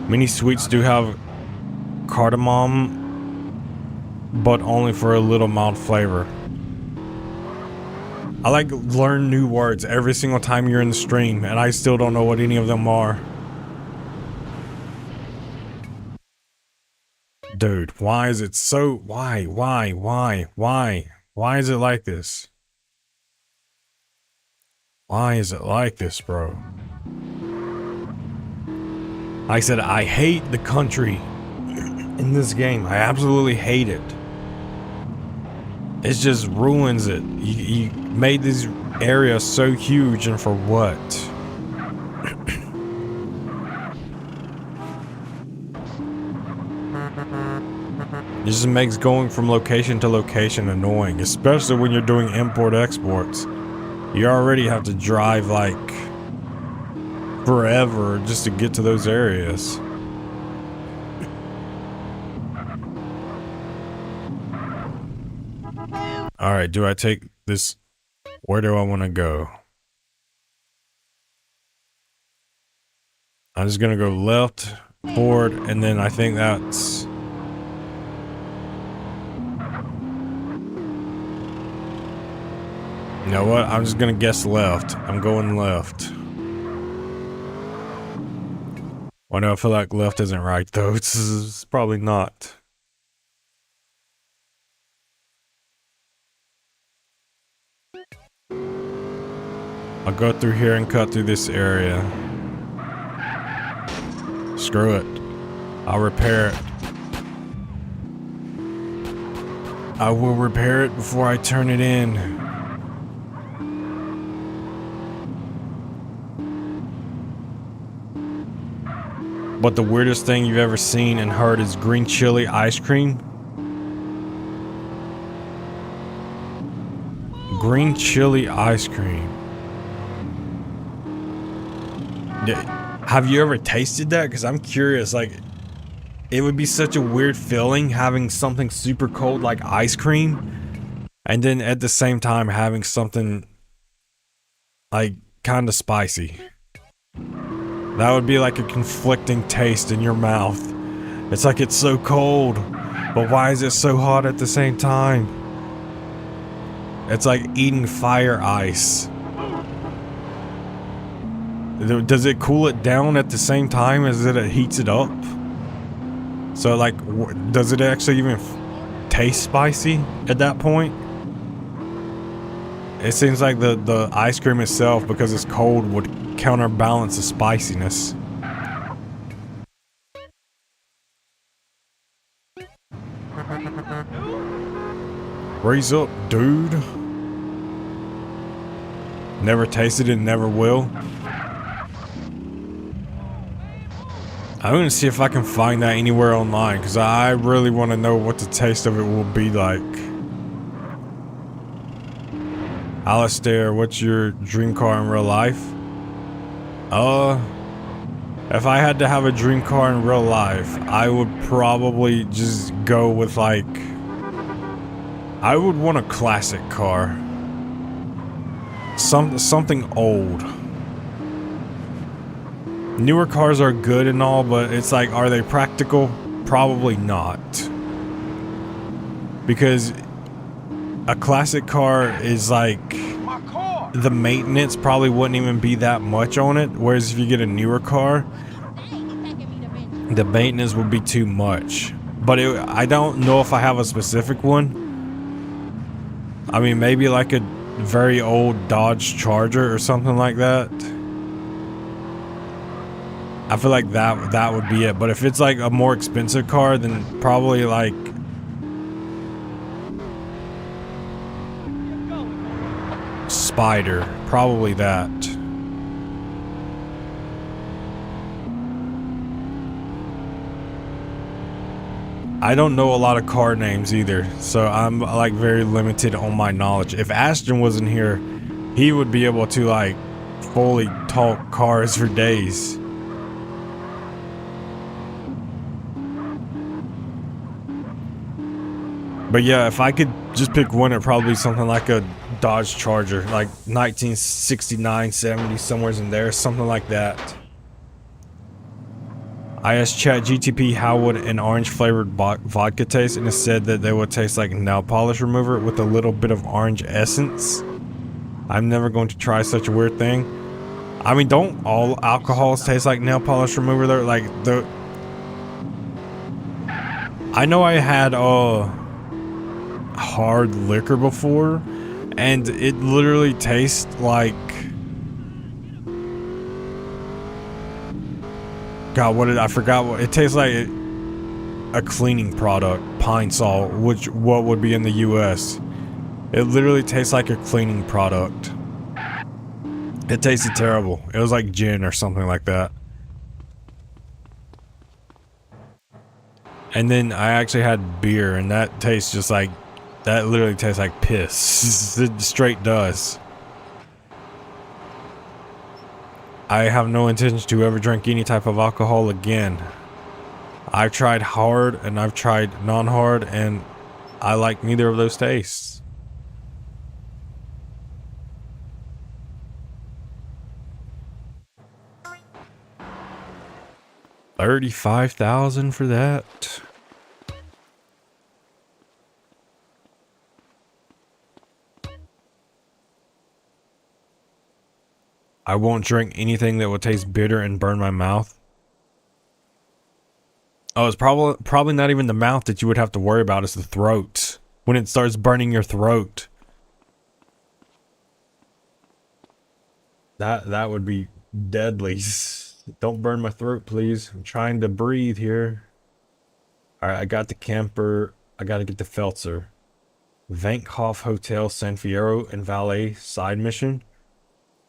Mini sweets do have cardamom, but only for a little mild flavor. I like learn new words every single time you're in the stream, and I still don't know what any of them are. Dude, why is it so... Why is it like this? Why is it like this, bro? Like I said, I hate the country in this game. I absolutely hate it. It just ruins it. You made this area so huge, and for what? It just makes going from location to location annoying, especially when you're doing import-exports. You already have to drive like forever just to get to those areas. Alright, do I take this? Where do I want to go? I'm just gonna go left, forward, and then I think that's... You know what? I'm just gonna guess left. I'm going left. Why do I feel like left isn't right though? It's probably not. I'll go through here and cut through this area. Screw it. I'll repair it. I will repair it before I turn it in. But the weirdest thing you've ever seen and heard is green chili ice cream. Green chili ice cream. Have you ever tasted that? Because I'm curious, like, it would be such a weird feeling having something super cold like ice cream, and then at the same time having something like kind of spicy. That would be like a conflicting taste in your mouth. It's like it's so cold, but why is it so hot at the same time? It's like eating fire ice. Does it cool it down at the same time as it heats it up? So like, does it actually even taste spicy at that point? It seems like the ice cream itself, because it's cold, would counterbalance the spiciness. Raise up, dude. Never tasted it, never will. I'm gonna see if I can find that anywhere online, because I really want to know what the taste of it will be like. Alistair, what's your dream car in real life? If I had to have a dream car in real life, I would probably just go with like, I would want a classic car. Something old. Newer cars are good and all, but it's like, are they practical? Probably not. Because a classic car is like, the maintenance probably wouldn't even be that much on it. Whereas if you get a newer car, the maintenance would be too much. But I don't know if I have a specific one. I mean, maybe like a very old Dodge Charger or something like that. I feel like that would be it. But if it's like a more expensive car, then probably like Spider, probably that. I don't know a lot of car names either, so I'm like very limited on my knowledge. If Ashton wasn't here, he would be able to like fully talk cars for days. But yeah, if I could just pick one, it'd probably be something like a Dodge Charger, like 1969, 70, somewhere in there, something like that. I asked ChatGTP how would an orange flavored vodka taste, and it said that they would taste like nail polish remover with a little bit of orange essence. I'm never going to try such a weird thing. I mean, don't all alcohols taste like nail polish remover though? Like I know I had hard liquor before, and it literally tastes like, God, what did I forgot? What it tastes like? A cleaning product, Pine Sol, which what would be in the US. It literally tastes like a cleaning product. It tasted terrible. It was like gin or something like that. And then I actually had beer, and that tastes just like, that literally tastes like piss. It straight does. I have no intention to ever drink any type of alcohol again. I've tried hard and I've tried non-hard, and I like neither of those tastes. $35,000 for that. I won't drink anything that will taste bitter and burn my mouth. Oh, it's probably not even the mouth that you would have to worry about. It's the throat. When it starts burning your throat. That would be deadly. Don't burn my throat, please. I'm trying to breathe here. Alright, I got the camper. I gotta get the Feltzer. Vankhoff Hotel San Fierro and Valet side mission.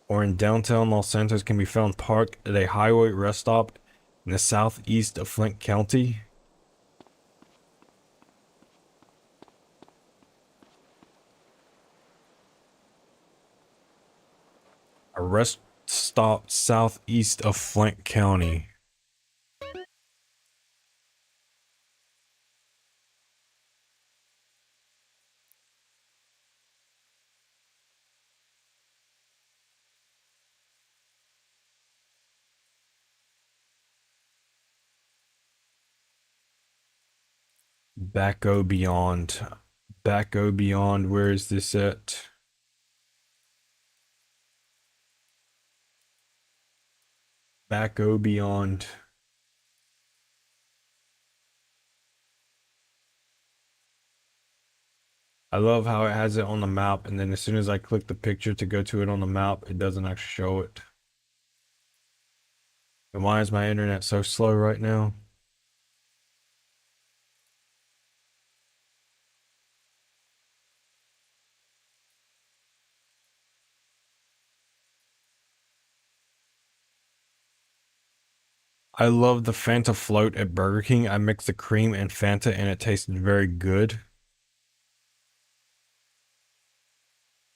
Or in downtown Los Santos can be found parked at a highway rest stop in the southeast of Flint County. A rest stop southeast of Flint County. Backo Beyond. Backo Beyond, where is this at? Backo Beyond. I love how it has it on the map, and then as soon as I click the picture to go to it on the map, it doesn't actually show it. And why is my internet so slow right now? I love the Fanta float at Burger King. I mix the cream and Fanta and it tasted very good.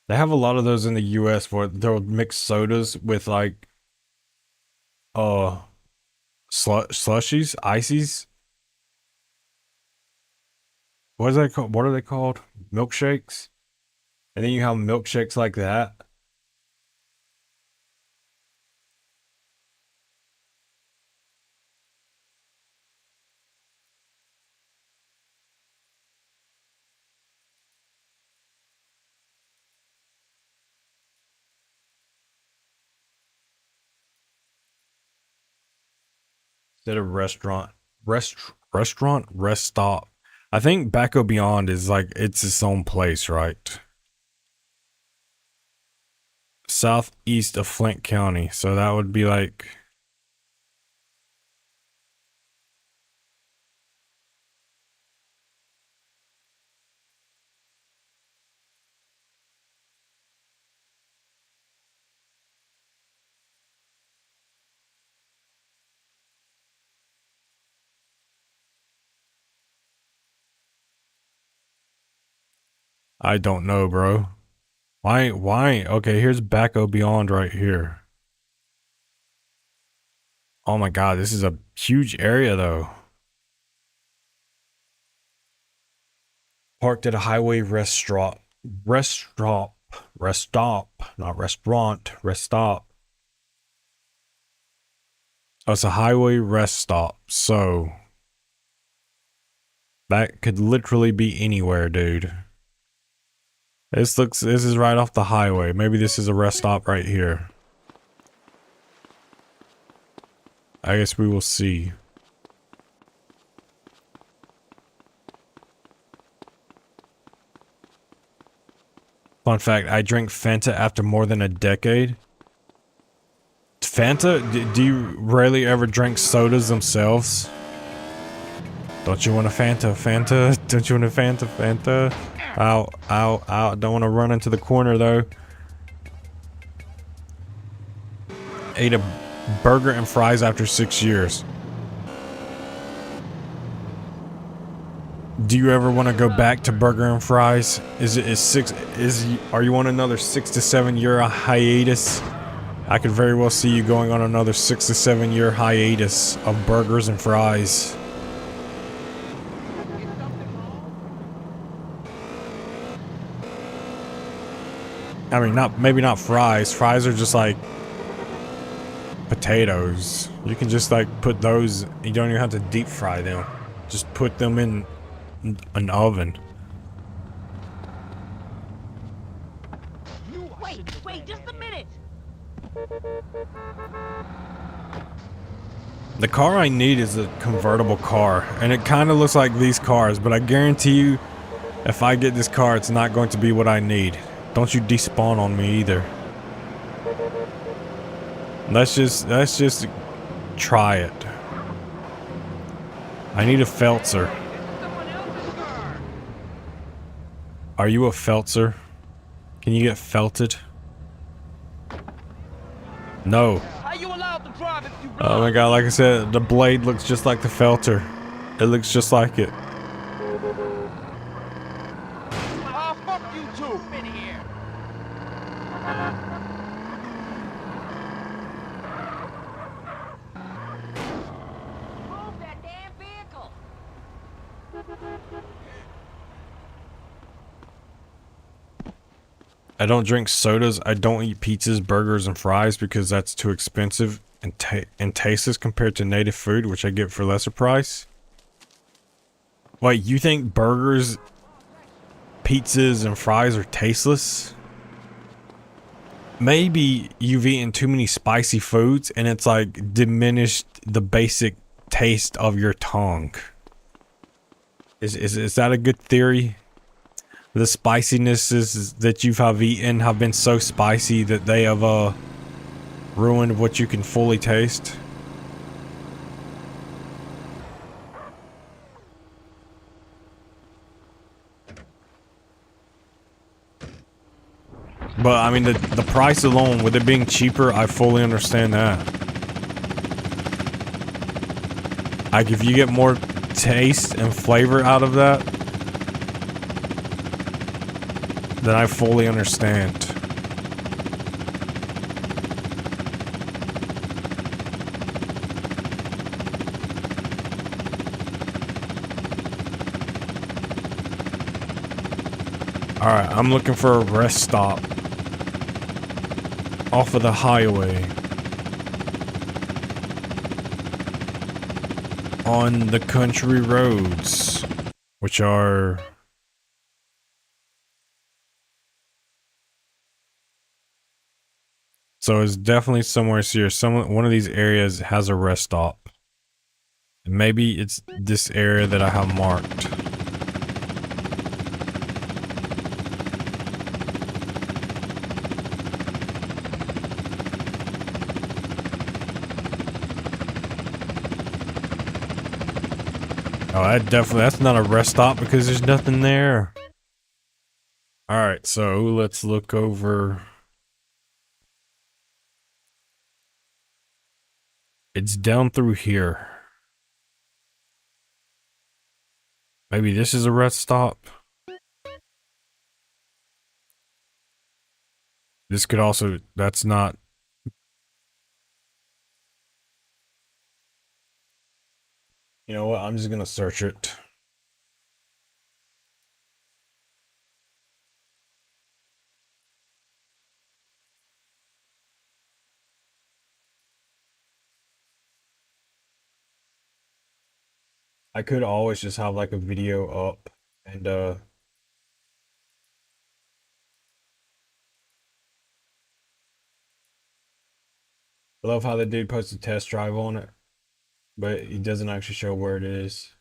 They have a lot of those in the US where they'll mix sodas with like slushies, ices. What is that called? What are they called? Milkshakes? And then you have milkshakes like that. Instead of rest stop. I think Backo Beyond is like it's its own place, right? Southeast of Flint County. So that would be like I don't know, bro. Why? Okay, here's Backo Beyond right here. Oh my god, this is a huge area though. Parked at a highway rest stop, not restaurant, rest stop. Oh, it's a highway rest stop, so that could literally be anywhere, dude. This is right off the highway. Maybe this is a rest stop right here. I guess we will see. Fun fact, I drink Fanta after more than a decade. Fanta? Do you rarely ever drink sodas themselves? Don't you want a Fanta? Fanta? Don't you want a Fanta? Fanta? Ow, ow, ow. Don't want to run into the corner though. Ate a burger and fries after 6 years. Do you ever want to go back to burger and fries? Are you on another 6 to 7 year hiatus? I could very well see you going on another 6 to 7 year hiatus of burgers and fries. I mean, maybe not fries. Fries are just like potatoes. You can just like put those, you don't even have to deep fry them. Just put them in an oven.
Wait, just a minute.
The car I need is a convertible car, and it kind of looks like these cars, but I guarantee you, if I get this car, it's not going to be what I need. Don't you despawn on me either. Let's just try it. I need a Feltzer. Are you a Feltzer? Can you get felted? No.
How you allowed to drive if you
Oh my god, like I said, the blade looks just like the Felter. It looks just like it.
Oh, fuck you too. In here. Move that damn vehicle.
I don't drink sodas. I don't eat pizzas, burgers, and fries because that's too expensive and tasteless compared to native food, which I get for lesser price. Wait, you think burgers, pizzas, and fries are tasteless? Maybe you've eaten too many spicy foods and it's like diminished the basic taste of your tongue. Is that a good theory? The spicinesses that you have eaten have been so spicy that they have ruined what you can fully taste. But I mean, the price alone, with it being cheaper, I fully understand that. Like, if you get more taste and flavor out of that, then I fully understand. Alright, I'm looking for a rest stop off of the highway on the country roads, which are so it's definitely somewhere here. One of these areas has a rest stop. Maybe it's this area that I have marked. Oh, that's not a rest stop because there's nothing there. Alright, so let's look over. It's down through here. Maybe this is a rest stop. This could also, that's not. You know what? I'm just gonna search it. I could always just have like a video up and I love how the dude puts a test drive on it, but he doesn't actually show where it is.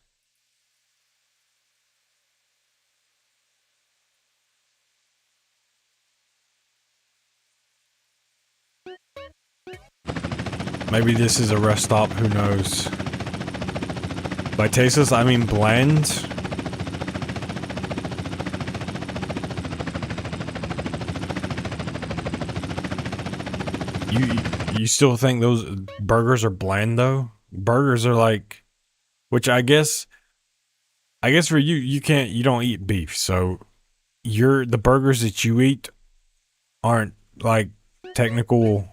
Maybe this is a rest stop, who knows? By tasteless, I mean bland. You still think those burgers are bland though? Burgers are like, which I guess for you, you don't eat beef, so the burgers that you eat aren't like technical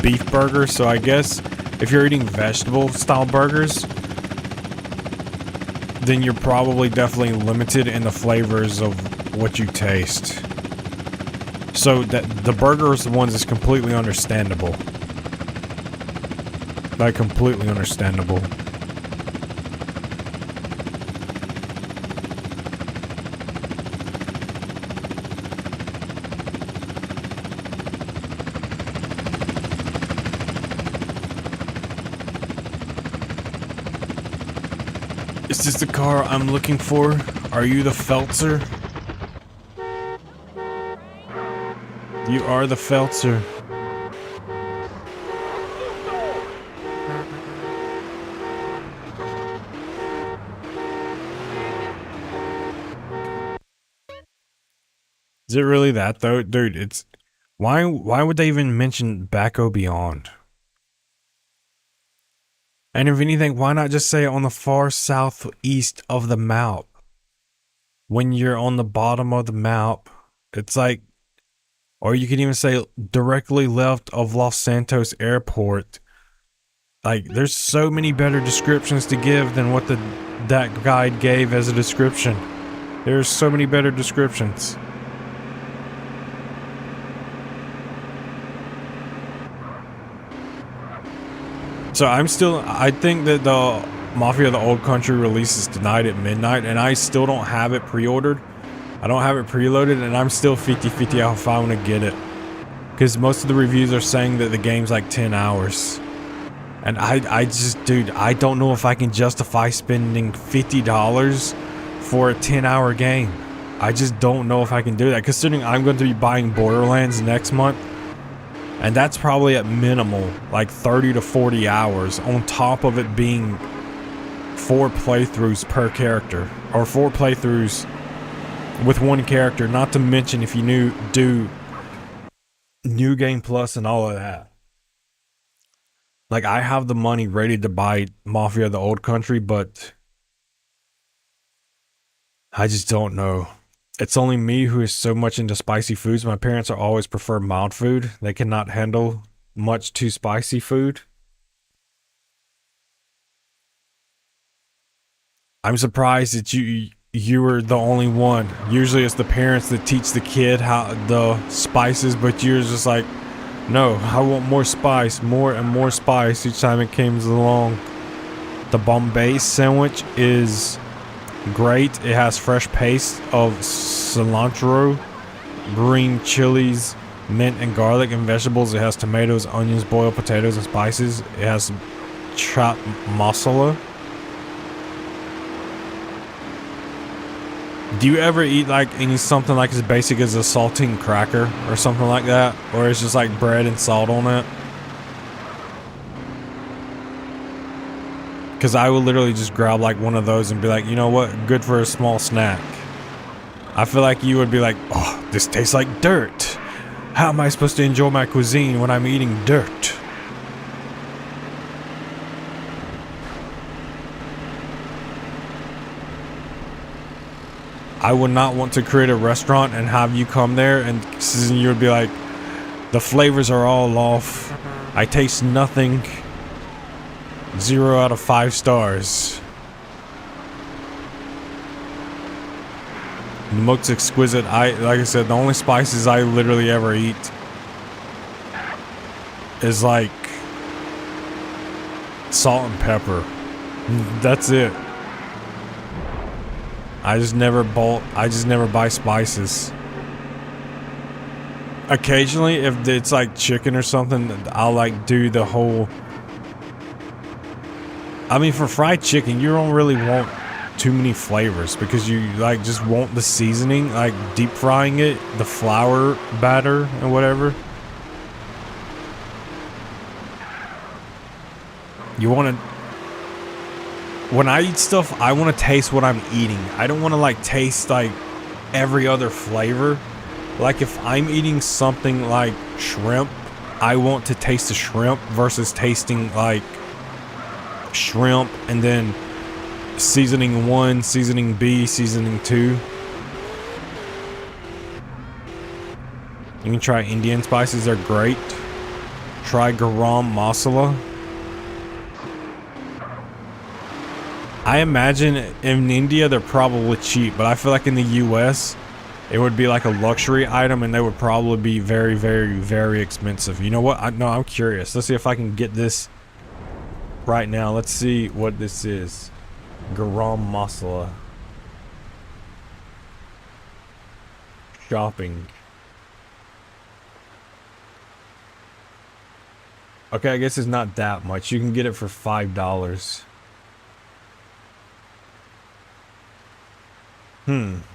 beef burgers. So I guess if you're eating vegetable style burgers, then you're probably definitely limited in the flavors of what you taste. So that the burgers ones is completely understandable. Like completely understandable. Is this the car I'm looking for? Are you the Feltzer? You are the Feltzer. Is it really that though? Dude, it's why would they even mention Backo Beyond? And if anything, why not just say on the far southeast of the map? When you're on the bottom of the map, it's like, or you could even say directly left of Los Santos Airport. Like, there's so many better descriptions to give than what that guide gave as a description. There's so many better descriptions. So I think that the Mafia of the Old Country releases tonight at midnight, and I still don't have it pre-ordered. I don't have it preloaded, and I'm still 50-50 out if I want to get it. Because most of the reviews are saying that the game's like 10 hours. And I just, dude, I don't know if I can justify spending $50 for a 10-hour game. I just don't know if I can do that, considering I'm going to be buying Borderlands next month. And that's probably at minimal, like 30 to 40 hours, on top of it being 4 playthroughs per character. Or 4 playthroughs with 1 character, not to mention if you do New Game Plus and all of that. Like, I have the money ready to buy Mafia the Old Country, but I just don't know. It's only me who is so much into spicy foods. My parents are always prefer mild food. They cannot handle much too spicy food. I'm surprised that you were the only one. Usually it's the parents that teach the kid how the spices, but you're just like, no, I want more spice, more and more spice each time it comes along. The Bombay sandwich is great. It has fresh paste of cilantro, green chilies, mint and garlic and vegetables. It has tomatoes, onions, boiled potatoes and spices. It has chopped masala. Do you ever eat like something like as basic as a saltine cracker or something like that? Or it's just like bread and salt on it? Because I would literally just grab like one of those and be like, you know what? Good for a small snack. I feel like you would be like, oh, this tastes like dirt. How am I supposed to enjoy my cuisine when I'm eating dirt? I would not want to create a restaurant and have you come there and you would be like, the flavors are all off. I taste nothing. 0 out of 5 stars. The most exquisite. Like I said, the only spices I literally ever eat is like salt and pepper. That's it. I just never buy spices. Occasionally, if it's like chicken or something, I'll like do the whole. I mean, for fried chicken, you don't really want too many flavors because you like just want the seasoning, like deep frying it, the flour batter and whatever. You want to. When I eat stuff, I want to taste what I'm eating. I don't want to like taste like every other flavor. Like if I'm eating something like shrimp, I want to taste the shrimp versus tasting like shrimp and then seasoning 1, seasoning B, seasoning 2. You can try Indian spices, they're great. Try garam masala. I imagine in India they're probably cheap, but I feel like in the US it would be like a luxury item and they would probably be very, very, very expensive. You know what? I'm curious. Let's see if I can get this right now. Let's see what this is. Garam masala. Shopping. Okay, I guess it's not that much. You can get it for $5.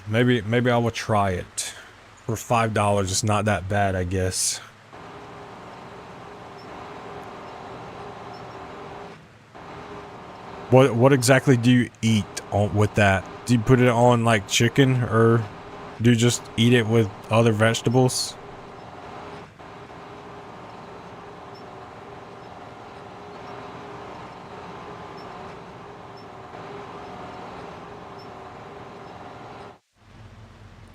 Maybe I will try it. For $5, it's not that bad, I guess. What exactly do you eat with that? Do you put it on like chicken or do you just eat it with other vegetables?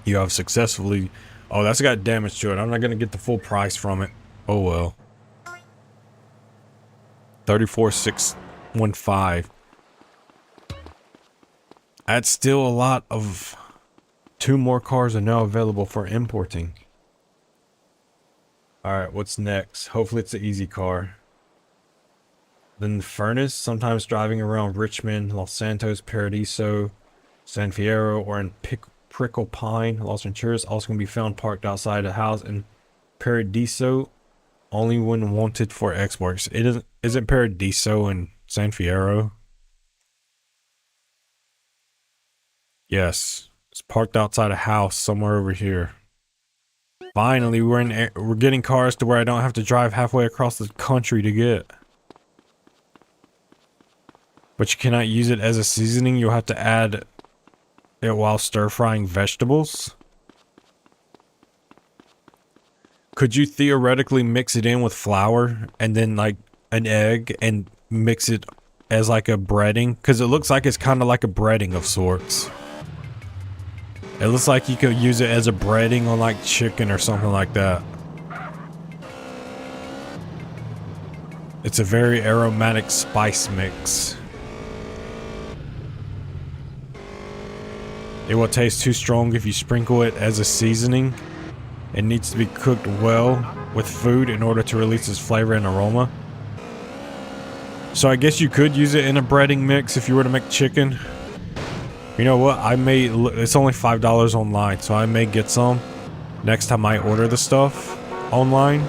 You have successfully. Oh, that's got damage to it. I'm not gonna get the full price from it. Oh well. 34,615. That's still a lot of. 2 more cars are now available for importing. Alright, what's next? Hopefully it's an easy car. Then the Furnace, sometimes driving around Richmond, Los Santos, Paradiso, San Fierro, or in Prickle Pine, Los Venturas. Also can be found parked outside the house in Paradiso, only when wanted for exports. Isn't Paradiso in San Fierro? Yes, it's parked outside a house somewhere over here. Finally, we're getting cars to where I don't have to drive halfway across the country to get. But you cannot use it as a seasoning. You'll have to add it while stir frying vegetables. Could you theoretically mix it in with flour and then like an egg and mix it as like a breading, because it looks like it's kind of like a breading of sorts. It looks like you could use it as a breading on like chicken or something like that. It's a very aromatic spice mix. It will taste too strong if you sprinkle it as a seasoning. It needs to be cooked well with food in order to release its flavor and aroma. So I guess you could use it in a breading mix if you were to make chicken. You know what? It's only $5 online, so I may get some next time I order the stuff online.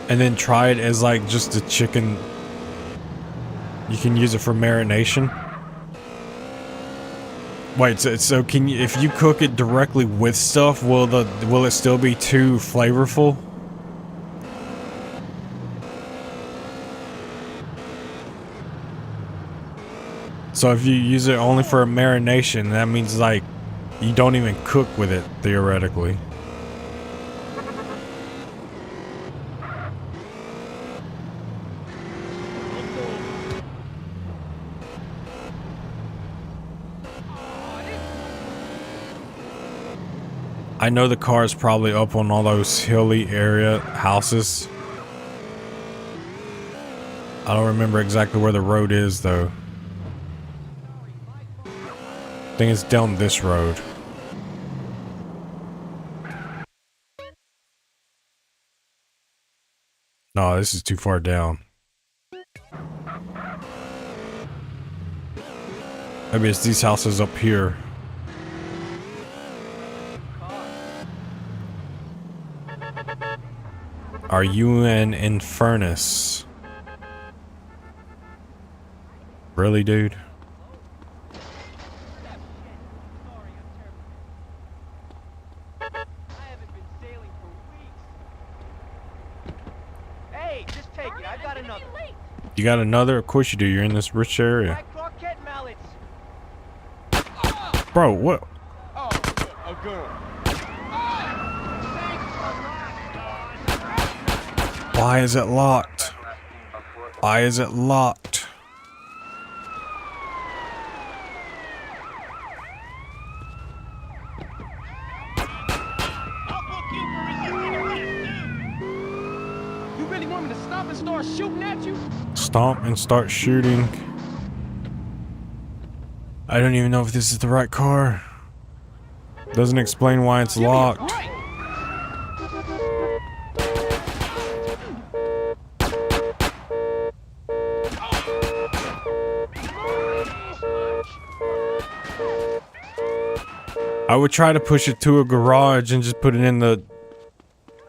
And then try it as like just a chicken. You can use it for marination. Wait, so can you, if you cook it directly with stuff, will it still be too flavorful? So if you use it only for a marination, that means like you don't even cook with it theoretically. I know the car is probably up on all those hilly area houses. I don't remember exactly where the road is though. I think it's down this road. No, this is too far down. Maybe it's these houses up here. Are you an Infernus? Really, dude?
Hey, just take it. I got another.
You got another? Of course you do. You're in this rich area.
Black croquette mallets.
Bro, what?
Oh, a girl.
Why is it locked? Why is it locked?
You really want me to stop and start shooting at you?
Stomp and start shooting. I don't even know if this is the right car. Doesn't explain why it's locked. I would try to push it to a garage and just put it in the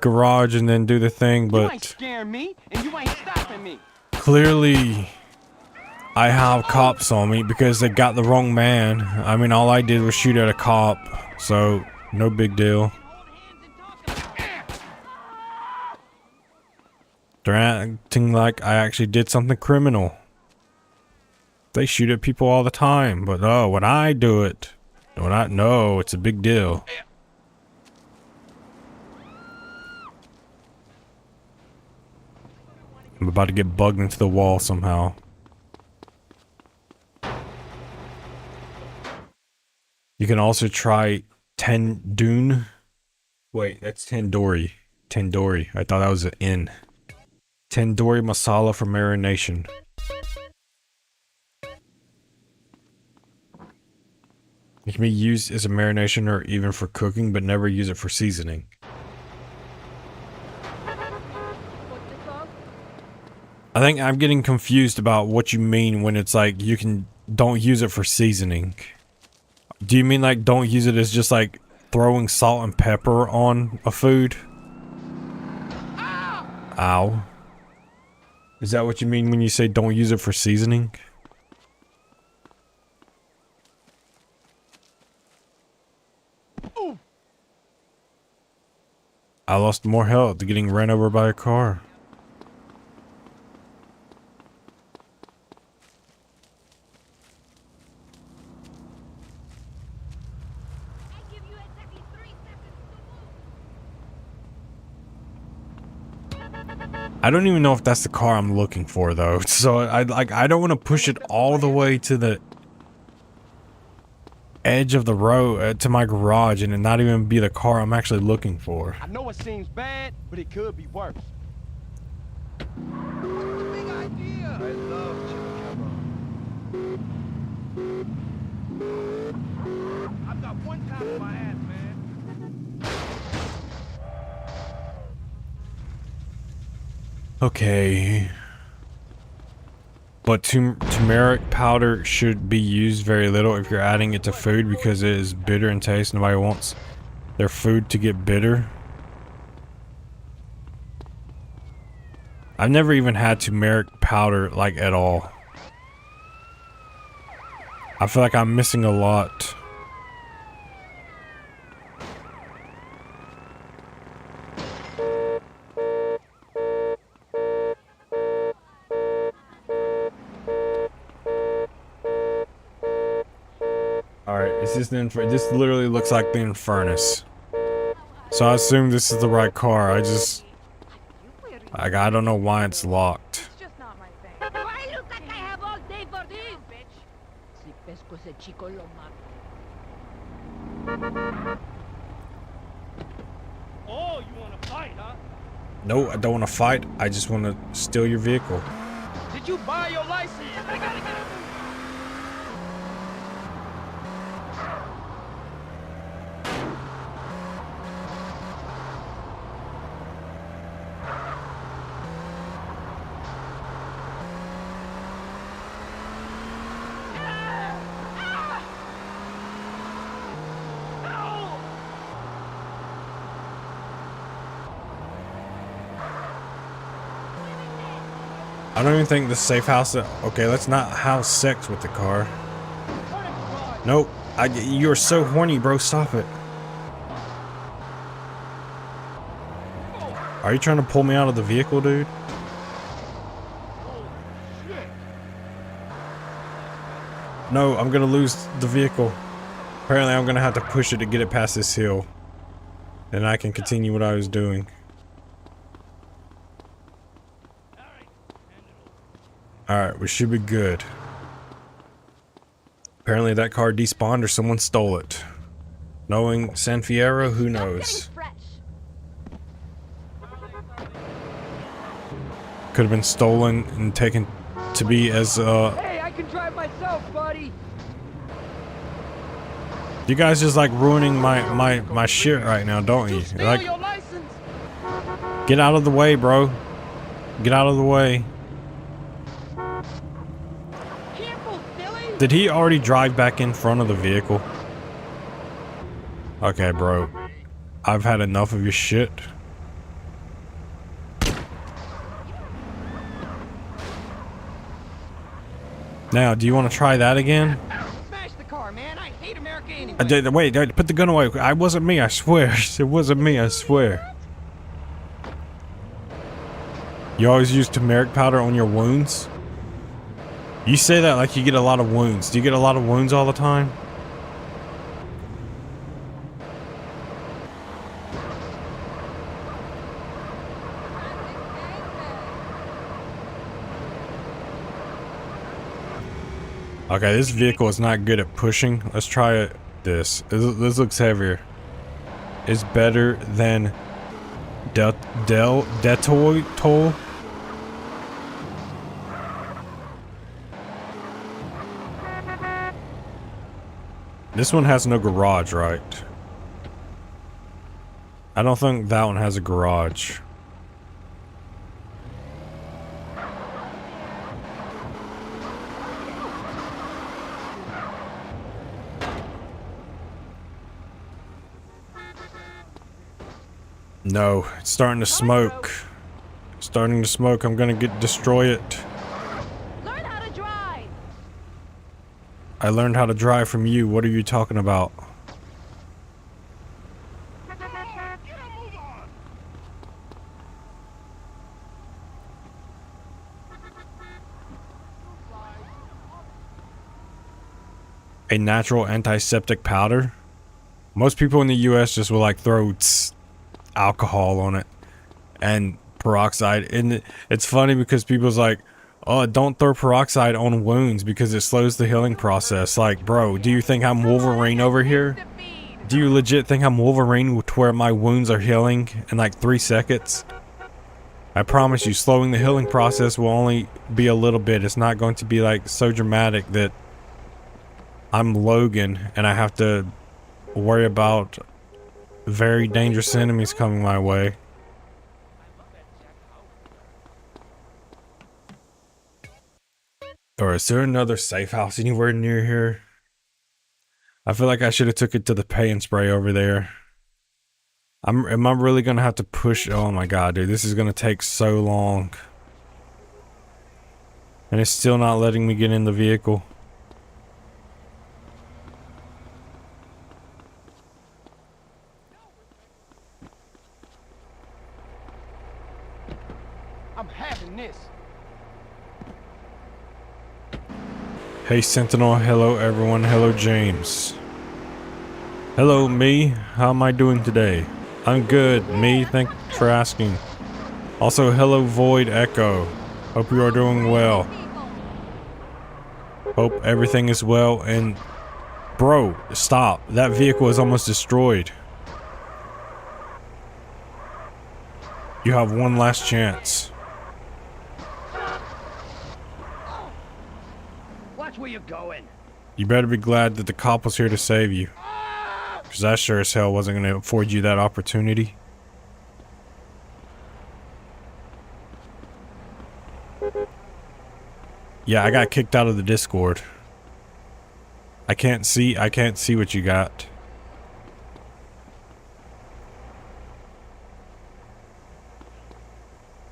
garage and then do the thing,
You ain't
but
scaring me, and you ain't stopping me.
clearly I have cops on me because they got the wrong man. I mean, all I did was shoot at a cop, so no big deal. They're acting like I actually did something criminal. They shoot at people all the time, but oh, when I do it, no, it's a big deal. I'm about to get bugged into the wall somehow. You can also try Tandoori. Wait, that's Tandoori. Tandoori. I thought that was an N. Tandoori masala for marination. It can be used as a marination or even for cooking, but never use it for seasoning. I think I'm getting confused about what you mean when it's like don't use it for seasoning. Do you mean like don't use it as just like throwing salt and pepper on a food? Ow. Is that what you mean when you say don't use it for seasoning? I lost more health to getting ran over by a car. I don't even know if that's the car I'm looking for though. So I don't want to push it all the way to the edge of the road to my garage and it not even be the car I'm actually looking for.
I know it seems bad, but it could be worse.
What's the big idea?
I love chili kebab.
I've got one time on my ass, man.
Okay. But turmeric powder should be used very little if you're adding it to food because it is bitter in taste. Nobody wants their food to get bitter. I've never even had turmeric powder like at all. I feel like I'm missing a lot. Alright, it's just this literally looks like the furnace. So I assume this is the right car. I don't know why it's locked.
It's just not my thing.
Why look like I have all day for this, bitch? Si pesco ese chico lo mato.
Oh, you wanna fight, huh?
No, I don't want to fight. I just want to steal your vehicle.
Did you buy your license? I gotta get it.
I don't even think the safe house. Okay, let's not have sex with the car. Nope. You're so horny, bro. Stop it. Are you trying to pull me out of the vehicle, dude? No, I'm gonna lose the vehicle. Apparently, I'm gonna have to push it to get it past this hill. Then I can continue what I was doing. Alright, we should be good. Apparently that car despawned or someone stole it. Knowing San Fierro, who knows? Could have been stolen and taken to be as
Hey, I can drive myself, buddy.
you guys just like ruining my shit right now, don't you?
Steal
Like,
your license.
get out of the way, bro. Get out of the way.
Careful, silly.
Did he already drive back in front of the vehicle? Okay, bro. I've had enough of your shit. Now, do you want to try that again?
Smash the car, man. I hate America anyway.
Wait, put the gun away. I wasn't me, I swear. It wasn't me, I swear. You always use turmeric powder on your wounds? You say that like you get a lot of wounds. Do you get a lot of wounds all the time? Okay, this vehicle is not good at pushing. Let's try it. This looks heavier. It's better than Detol. This one has no garage, right? I don't think that one has a garage. No, it's starting to smoke. Starting to smoke. I'm gonna destroy it.
Learn how to drive.
I learned how to drive from you. What are you talking about? A natural antiseptic powder? Most people in the US just will like throw alcohol on it and peroxide. And it's funny because people's like, oh, don't throw peroxide on wounds because it slows the healing process. Like, bro, do you think I'm Wolverine over here? Do you legit think I'm Wolverine to where my wounds are healing in like 3 seconds? I promise you, slowing the healing process will only be a little bit. It's not going to be like so dramatic that I'm Logan and I have to worry about very dangerous enemies coming my way. Or is there another safe house anywhere near here? I feel like I should have took it to the pay and spray over there. Am I really gonna have to push? Oh my god, dude, this is gonna take so long. And it's still not letting me get in the vehicle.
I'm having this.
Hey Sentinel, hello everyone, hello James. Hello me, how am I doing today? I'm good, me, thanks for asking. Also, hello Void Echo, hope you are doing well. Hope everything is well. And bro, stop, that vehicle is almost destroyed. You have one last chance.
Watch where you're going.
You better be glad that the cop was here to save you. Because I sure as hell wasn't going to afford you that opportunity. Yeah, I got kicked out of the Discord. I can't see what you got.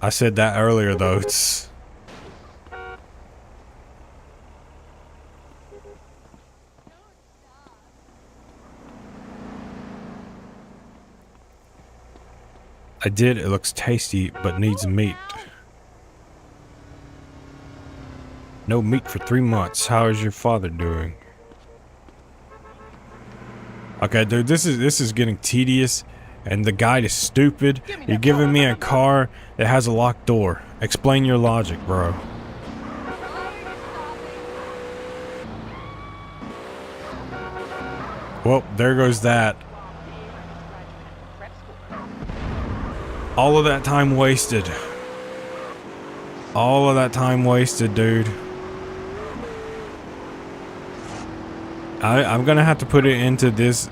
I said that earlier though. It's I did. It looks tasty, but needs meat. No meat for 3 months. How is your father doing? Okay, dude, this is getting tedious, and the guide is stupid. You're giving me a car that has a locked door. Explain your logic, bro. Well, there goes that. All of that time wasted. All of that time wasted, dude. I'm gonna have to put it into this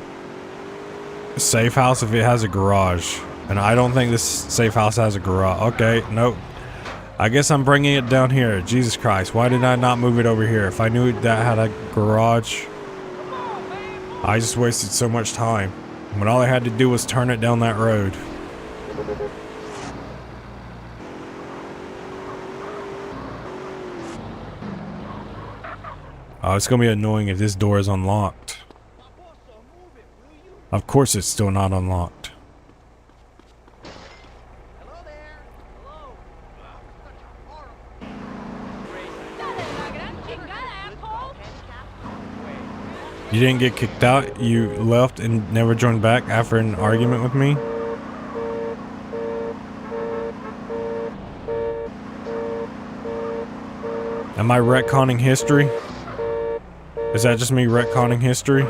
safe house if it has a garage. And I don't think this safe house has a garage. Okay, nope. I guess I'm bringing it down here. Jesus Christ, why did I not move it over here? If I knew that had a garage, I just wasted so much time when all I had to do was turn it down that road. Oh, it's gonna be annoying if this door is unlocked. Of course it's still not unlocked.
Hello there. Hello.
You didn't get kicked out? You left and never joined back after an argument with me? Am I retconning history? Is that just me retconning history?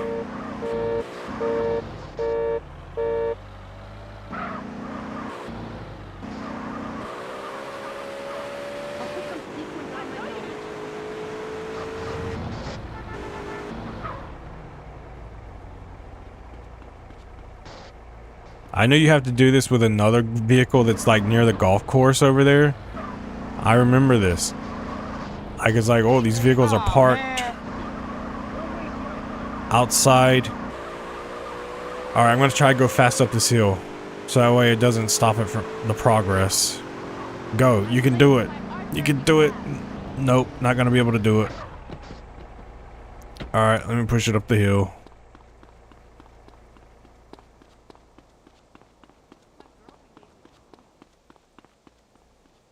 I know you have to do this with another vehicle that's like near the golf course over there. I remember this. I was like, oh, these vehicles are parked outside. Alright, I'm gonna try to go fast up this hill, so that way it doesn't stop it from the progress. Go, you can do it. You can do it. Nope, not gonna be able to do it. Alright, let me push it up the hill.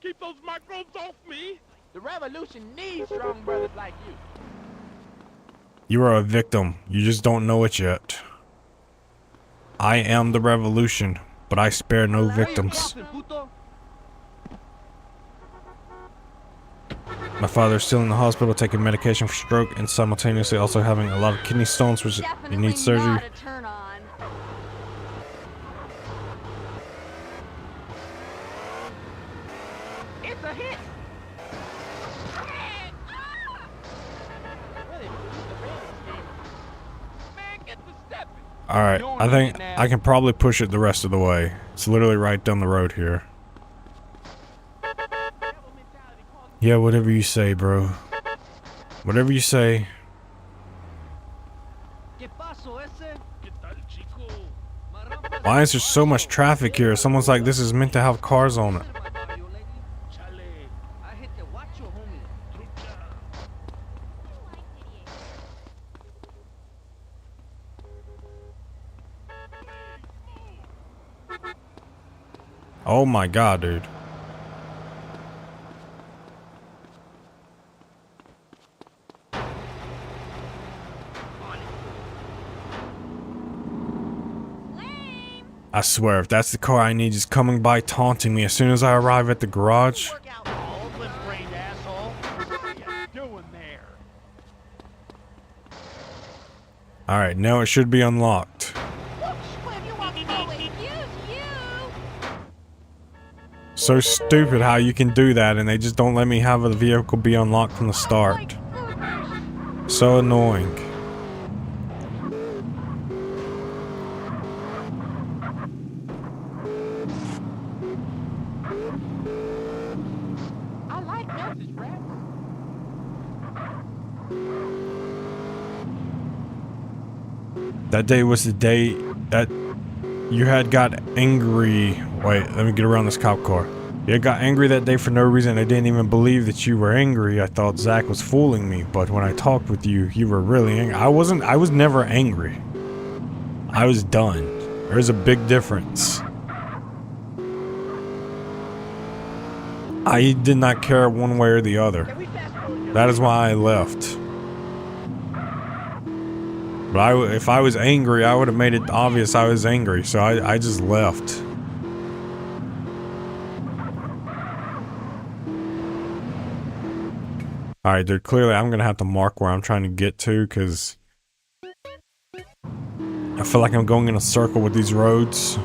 Keep those microbes off me.
The revolution needs strong brothers like you.
You are a victim. You just don't know it yet. I am the revolution, but I spare no victims. My father's still in the hospital taking medication for stroke and simultaneously also having a lot of kidney stones, which he
Definitely
needs surgery.
not a turn on.
It's a hit.
Man, get the stepping.
Alright, I think I can probably push it the rest of the way. It's literally right down the road here. Yeah, whatever you say, bro. Whatever you say. Why is there so much traffic here? Someone's like, this is meant to have cars on it. Oh my god, dude. I swear, if that's the car I need, just coming by taunting me as soon as I arrive at the garage.
Work out all lip-brained asshole.
What are you doing there?
Alright, now it should be unlocked. So stupid how you can do that and they just don't let me have the vehicle be unlocked from the start. So annoying.
I like nurses, rats.
That day was the day that you had got angry. Wait, let me get around this cop car. You had got angry that day for no reason. I didn't even believe that you were angry. I thought Zach was fooling me, but when I talked with you, you were really angry. I was never angry. I was done. There's a big difference. I did not care one way or the other. That is why I left. But if I was angry, I would have made it obvious I was angry, so I just left. Alright, dude, clearly I'm gonna have to mark where I'm trying to get to, because I feel like I'm going in a circle with these roads.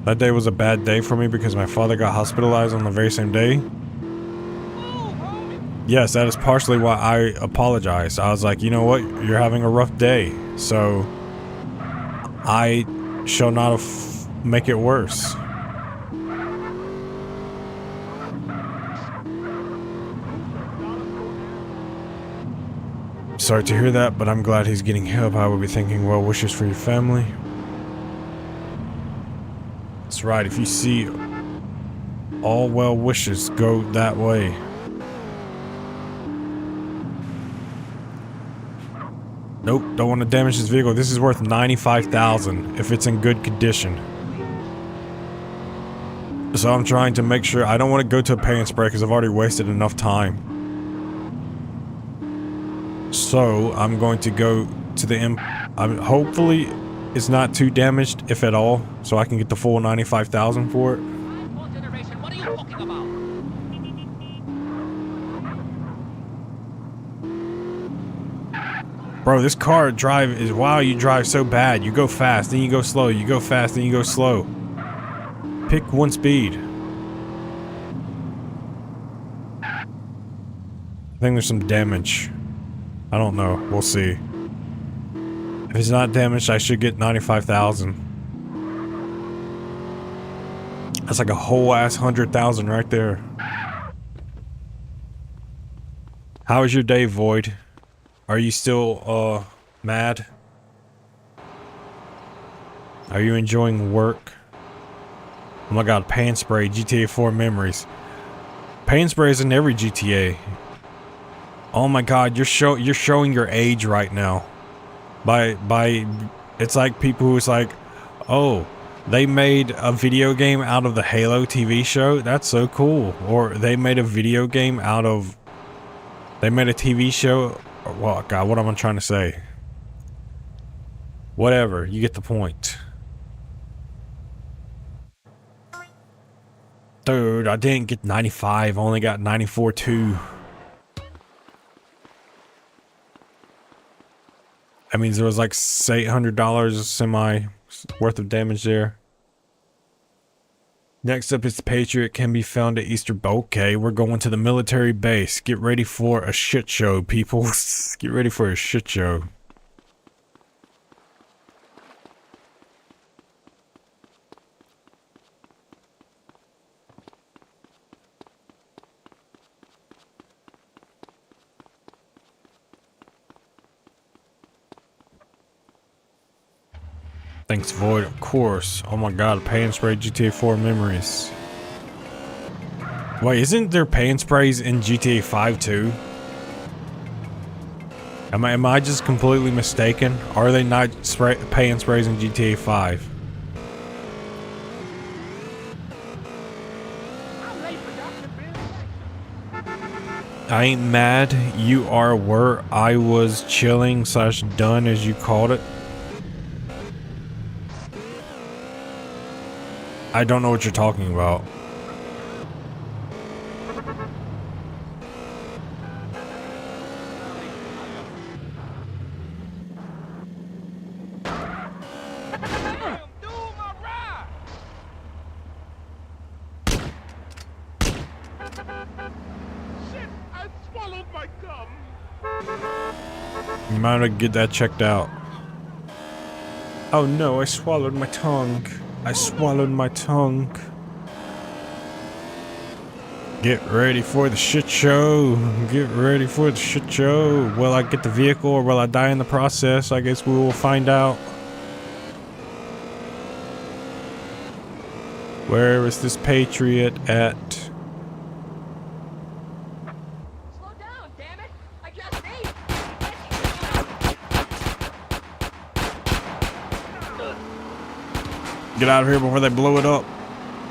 That day was a bad day for me because my father got hospitalized on the very same day. Yes, that is partially why I apologized. I was like, you know what? You're having a rough day, so I shall not make it worse. Sorry to hear that, but I'm glad he's getting help. I will be thinking well wishes for your family. That's right, if you see all well wishes, go that way. Nope, don't want to damage this vehicle. This is worth $95,000 if it's in good condition. So I'm trying to make sure I don't want to go to a paint spray because I've already wasted enough time. So I'm going to go to the hopefully it's not too damaged, if at all, so I can get the full $95,000 for it.
What are you talking about?
Bro, this car drive is, wow, you drive so bad. You go fast, then you go slow, you go fast, then you go slow. Pick one speed. I think there's some damage. I don't know, we'll see. If it's not damaged, I should get $95,000. That's like a whole ass $100,000 right there. How was your day, Void? Are you still, mad? Are you enjoying work? Oh my god, paint spray, GTA 4 memories. Paint spray is in every GTA. Oh my god, you're showing your age right now. By it's like people who's like, oh, they made a video game out of the Halo TV show. That's so cool. Or they made a video game out of, they made a TV show. Well, god, what am I trying to say? Whatever, you get the point. Dude, I didn't get 95. I only got 94 too. That means there was like $800 semi worth of damage there. Next up is the Patriot, can be found at Easter. Okay, we're going to the military base. Get ready for a shit show, people. Get ready for a shit show. Thanks, Void, of course. Oh my god, pay and spray GTA 4 memories. Wait, isn't there pay and sprays in GTA 5 too? Am I just completely mistaken? Are they not pay and sprays in GTA 5? I ain't mad. You are where I was chilling / done as you called it. I don't know what you're talking about. You might want to get that checked out. Oh no, I swallowed my tongue. I swallowed my tongue. Get ready for the shit show. Get ready for the shit show. Will I get the vehicle or will I die in the process? I guess we will find out. Where is this Patriot at?
Slow down, damn it! I just ate.
Get out of here before they blow it up.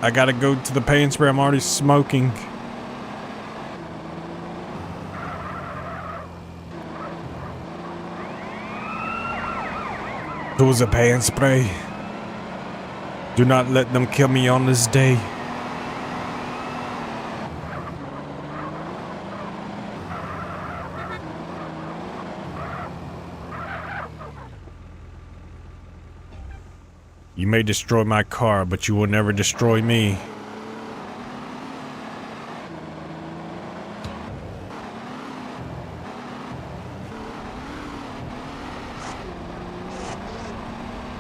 I gotta go to the pay and spray. I'm already smoking. There was a pay and spray. Do not let them kill me on this day. You may destroy my car, but you will never destroy me.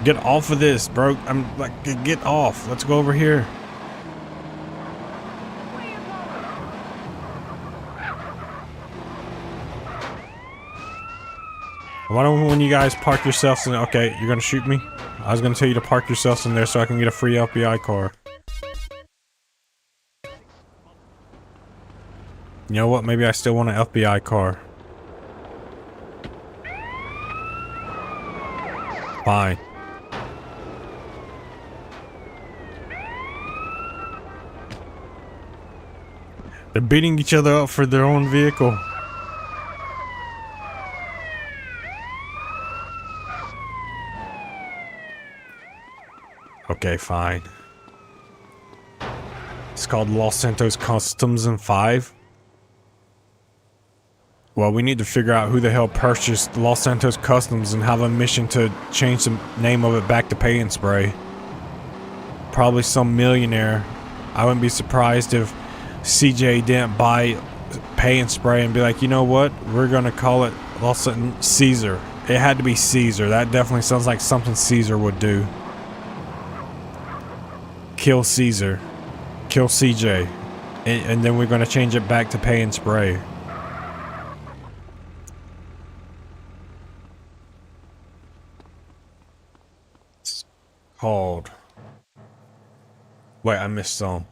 Get off of this, bro. I'm like, get off. Let's go over here. Why don't when you guys park yourselves in? Okay, you're gonna shoot me? I was gonna tell you to park yourselves in there so I can get a free FBI car. You know what? Maybe I still want an FBI car. Fine. They're beating each other up for their own vehicle. Okay, fine. It's called Los Santos Customs in 5. Well, we need to figure out who the hell purchased Los Santos Customs and have a mission to change the name of it back to Pay and Spray. Probably some millionaire. I wouldn't be surprised if CJ didn't buy Pay and Spray and be like, you know what? We're gonna call it Caesar. It had to be Caesar. That definitely sounds like something Caesar would do. Kill Caesar. Kill CJ. And then we're gonna change it back to Pay and Spray. It's called... Wait, I missed some.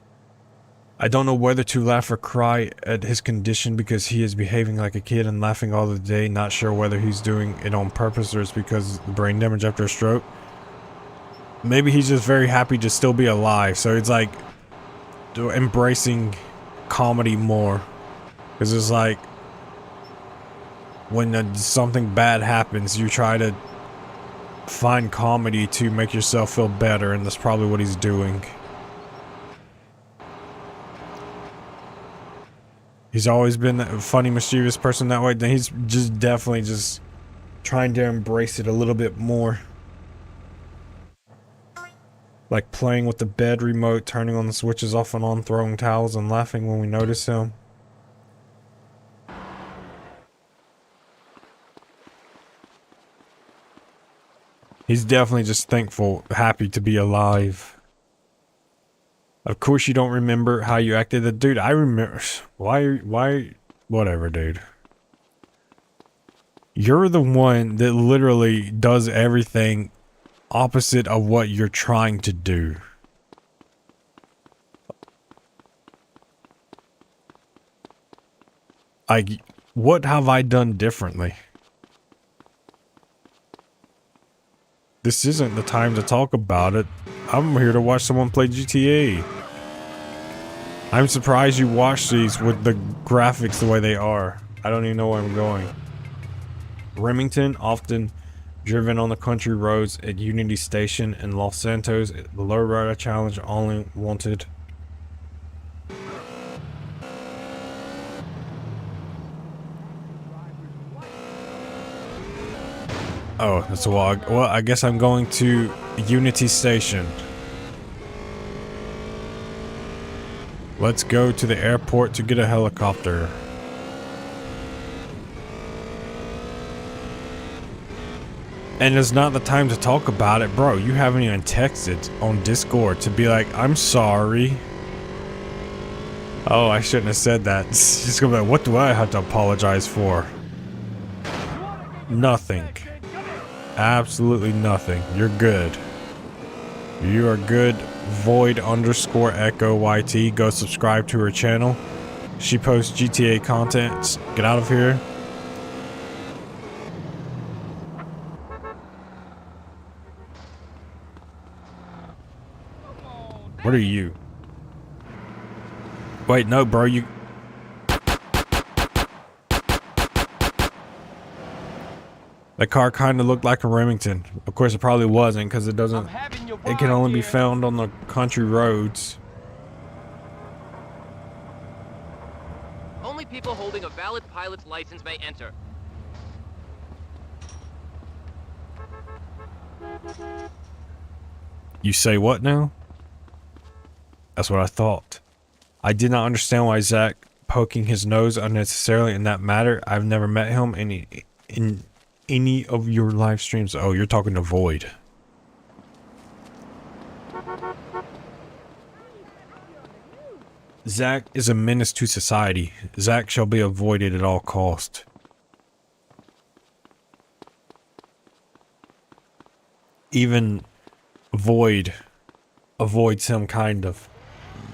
I don't know whether to laugh or cry at his condition because he is behaving like a kid and laughing all the day. Not sure whether he's doing it on purpose or it's because of brain damage after a stroke. Maybe he's just very happy to still be alive. So it's like embracing comedy more. Because it's like when something bad happens, you try to find comedy to make yourself feel better. And that's probably what he's doing. He's always been that funny, mischievous person that way. Then he's just definitely just trying to embrace it a little bit more. Like playing with the bed remote, turning on the switches off and on, throwing towels and laughing when we notice him. He's definitely just thankful, happy to be alive. Of course you don't remember how you acted. Dude, I remember. Why, whatever, dude. You're the one that literally does everything opposite of what you're trying to do. Like, what have I done differently? This isn't the time to talk about it. I'm here to watch someone play GTA. I'm surprised you watch these with the graphics the way they are. I don't even know where I'm going. Remington, often driven on the country roads at Unity Station in Los Santos, the lowrider challenge only wanted. Oh, that's a log. Well, I guess I'm going to Unity Station. Let's go to the airport to get a helicopter. And it's not the time to talk about it, bro. You haven't even texted on Discord to be like, I'm sorry. Oh, I shouldn't have said that. It's just gonna be like, what do I have to apologize for? Nothing. Absolutely nothing. You're good. You are good. Void_Echo YT. Go subscribe to her channel. She posts GTA content. Get out of here. What are you? Wait, no, bro. You. The car kind of looked like a Remington. Of course, it probably wasn't because it doesn't. It can only be found on the country roads.
Only people holding a valid pilot's license may enter.
You say what now? That's what I thought. I did not understand why Zach poking his nose unnecessarily in that matter. I've never met him in any of your live streams. Oh, you're talking to Void. Zach is a menace to society. Zach shall be avoided at all cost. Even Void avoids him, kind of.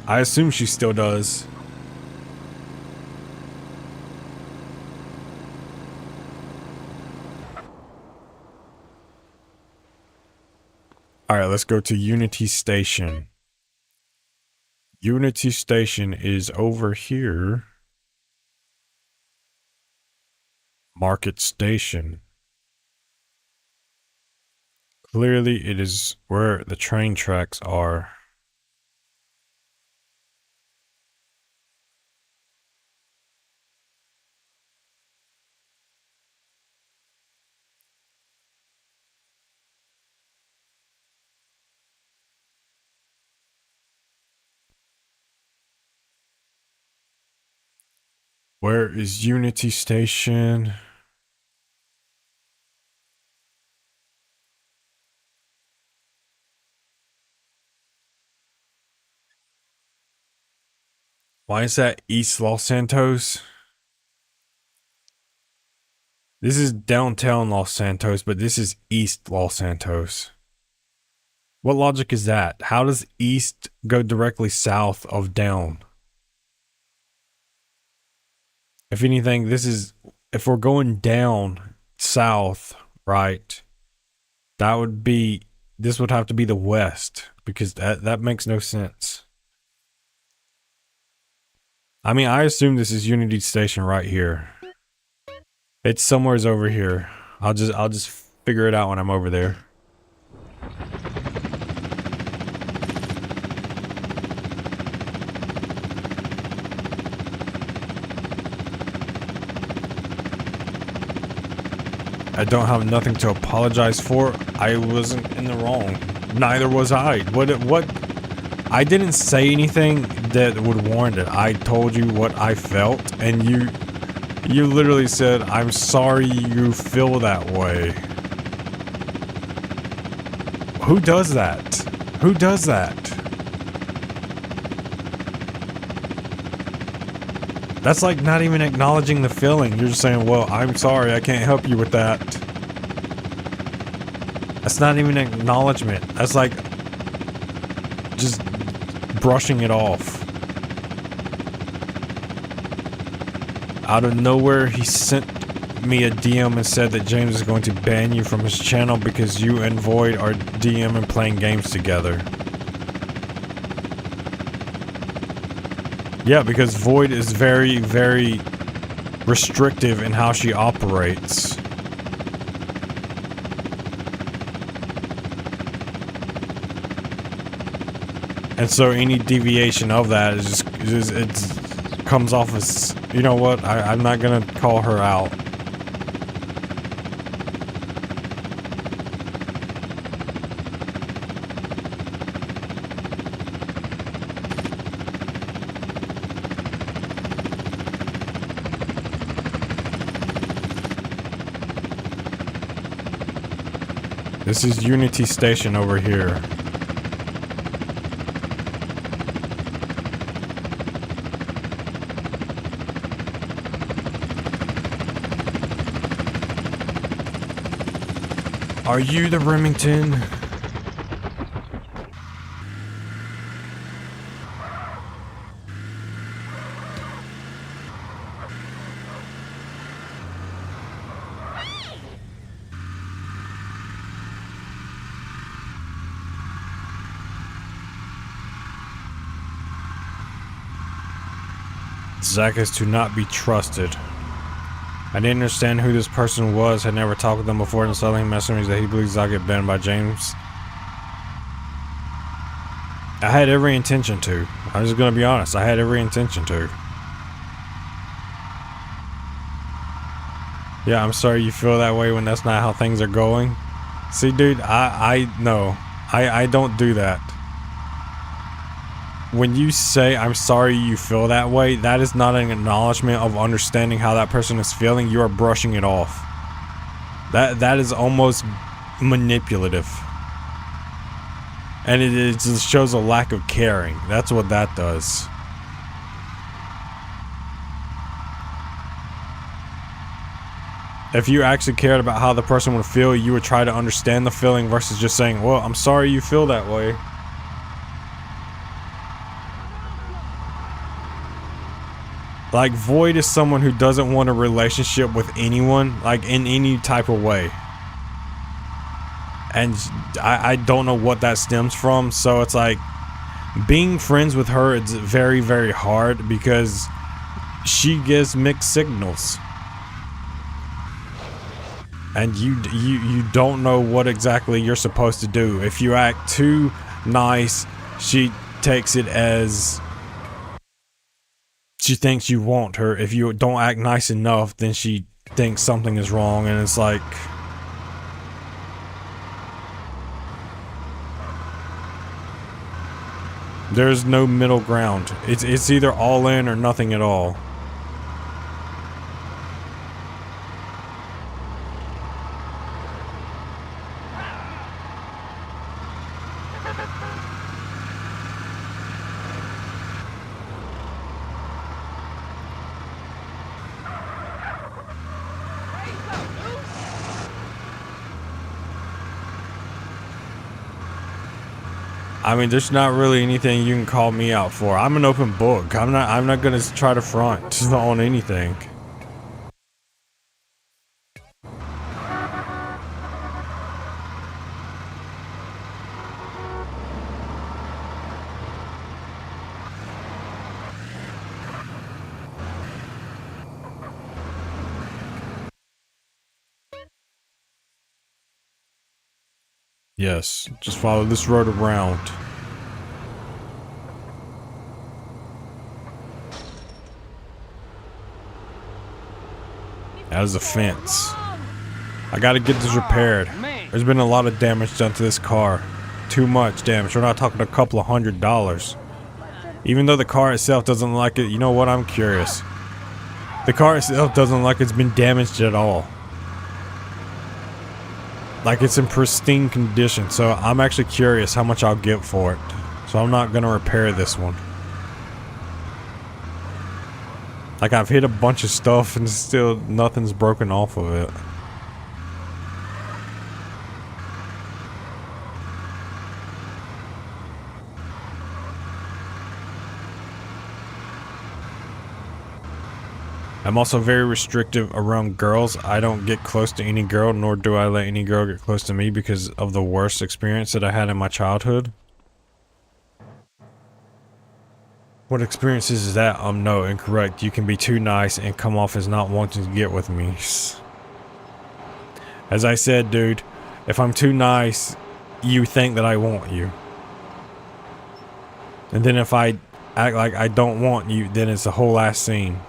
I assume she still does. Alright, let's go to Unity Station. Unity Station is over here. Market Station. Clearly it is where the train tracks are. Where is Unity Station? Why is that East Los Santos? This is downtown Los Santos, but this is East Los Santos. What logic is that? How does East go directly south of down? If anything, this is, if we're going down south, right? That would be, this would have to be the west, because that makes no sense. I mean, I assume this is Unity Station right here. It's somewhere's over here. I'll just figure it out when I'm over there. I don't have nothing to apologize for. I wasn't in the wrong. Neither was I. What? I didn't say anything that would warrant it. I told you what I felt, and you literally said, "I'm sorry you feel that way." Who does that? Who does that? That's like not even acknowledging the feeling. You're just saying, well, I'm sorry, I can't help you with that. That's not even an acknowledgement. That's like just brushing it off. Out of nowhere, he sent me a DM and said that James is going to ban you from his channel because you and Void are DM and playing games together. Yeah, because Void is very, very restrictive in how she operates. And so any deviation of that is just it comes off as, you know what, I'm not gonna call her out. This is Unity Station over here. Are you the Remington? Zach is to not be trusted. I didn't understand who this person was, had never talked with them before, and selling messages that he believes Zach get banned by James. I had every intention to. I'm just gonna be honest, I had every intention to. Yeah, I'm sorry you feel that way when that's not how things are going. See, dude, I don't do that. When you say, I'm sorry you feel that way, that is not an acknowledgement of understanding how that person is feeling. You are brushing it off. That is almost manipulative. And it just shows a lack of caring. That's what that does. If you actually cared about how the person would feel, you would try to understand the feeling versus just saying, well, I'm sorry you feel that way. Like, Void is someone who doesn't want a relationship with anyone, like, in any type of way. And I don't know what that stems from, so it's like, being friends with her is very, very hard because she gives mixed signals. And you don't know what exactly you're supposed to do. If you act too nice, she takes it as she thinks you want her. If you don't act nice enough, then she thinks something is wrong, and it's like, there's no middle ground. It's either all in or nothing at all. I mean, there's not really anything you can call me out for. I'm an open book. I'm not gonna try to front on anything. Yes, just follow this road around. That is a fence. I gotta get this repaired. There's been a lot of damage done to this car. Too much damage. We're not talking a couple of $100s. Even though the car itself doesn't like it, you know what? I'm curious. The car itself doesn't like it's been damaged at all. Like it's in pristine condition. So I'm actually curious how much I'll get for it. So I'm not gonna repair this one. Like I've hit a bunch of stuff and still nothing's broken off of it. I'm also very restrictive around girls. I don't get close to any girl, nor do I let any girl get close to me because of the worst experience that I had in my childhood. What experiences is that? No, incorrect. You can be too nice and come off as not wanting to get with me. As I said, dude, if I'm too nice, you think that I want you. And then if I act like I don't want you, then it's the whole ass scene.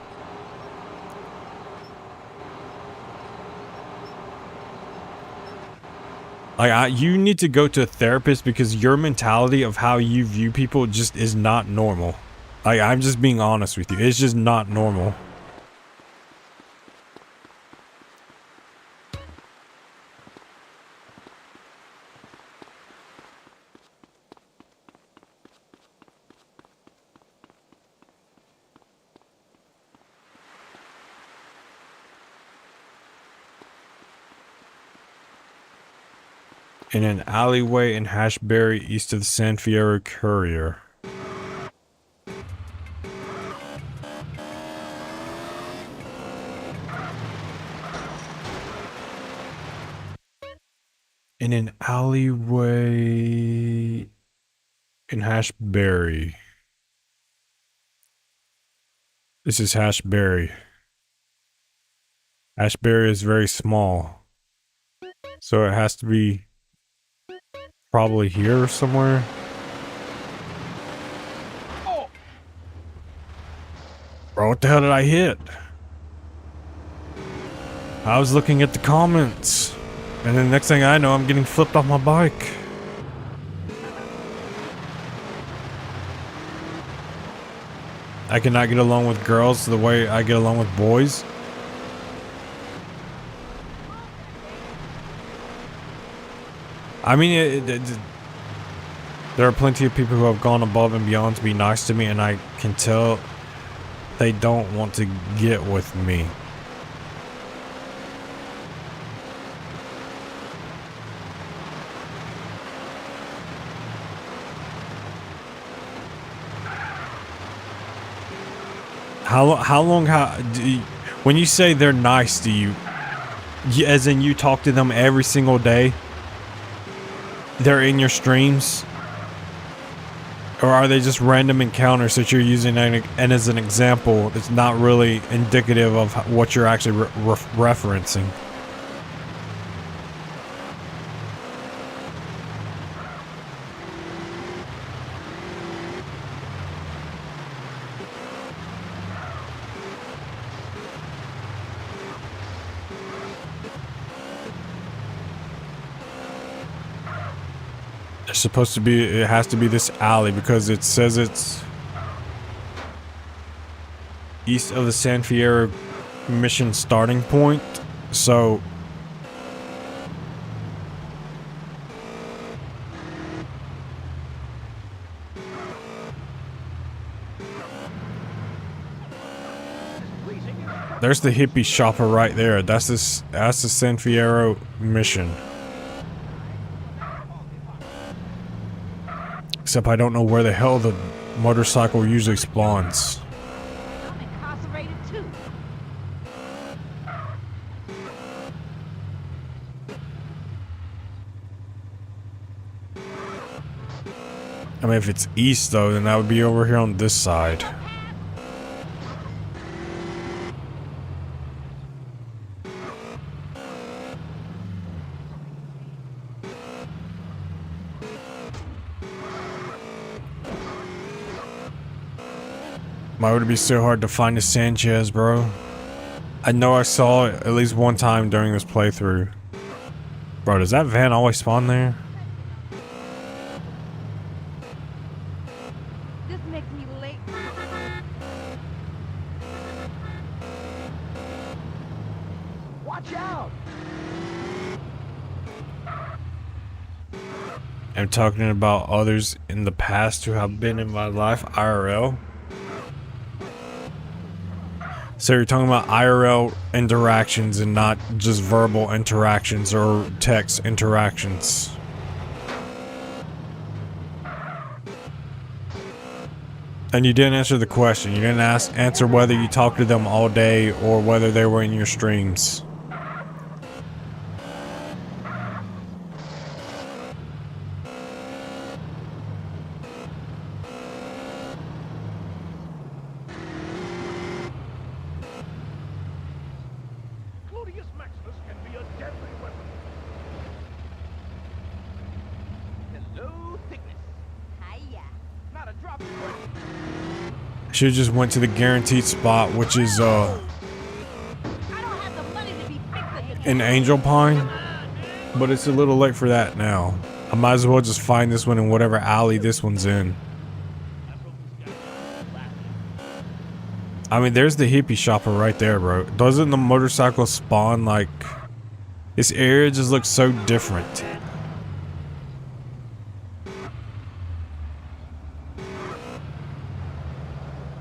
Like, you need to go to a therapist because your mentality of how you view people just is not normal. Like, I'm just being honest with you. It's just not normal. In an alleyway in Hashberry, east of the San Fierro Courier. In an alleyway in Hashberry. This is Hashberry. Hashberry is very small. So it has to be probably here somewhere. Bro, what the hell did I hit? I was looking at the comments. And then next thing I know, I'm getting flipped off my bike. I cannot get along with girls the way I get along with boys. I mean, there are plenty of people who have gone above and beyond to be nice to me, and I can tell they don't want to get with me. How long do you, when you say they're nice, do you, as in you talk to them every single day? They're in your streams? Or are they just random encounters that you're using and as an example that's not really indicative of what you're actually referencing? It's supposed to be, it has to be this alley because it says it's east of the San Fierro mission starting point. So there's the hippie shopper right there. That's the San Fierro mission. Except I don't know where the hell the motorcycle usually spawns.
I'm incarcerated too.
I mean, if it's east though, then that would be over here on this side. Why would it be so hard to find a Sanchez, bro? I know I saw it at least one time during this playthrough. Bro, does that van always spawn there?
This makes me late.
Watch out!
I'm talking about others in the past who have been in my life IRL. So you're talking about IRL interactions and not just verbal interactions or text interactions. And you didn't answer the question. You didn't answer whether you talked to them all day or whether they were in your streams.
Gluteus maximus can be a deadly weapon. Hello, thickness.
Hiya.
Not a drop of sweat.
Should've just went to the guaranteed spot, which is
I don't have the money to be fixing it.
in Angel Pine. But it's a little late for that now. I might as well just find this one in whatever alley this one's in. I mean, there's the hippie shopper right there, bro. Doesn't the motorcycle spawn like... This area just looks so different.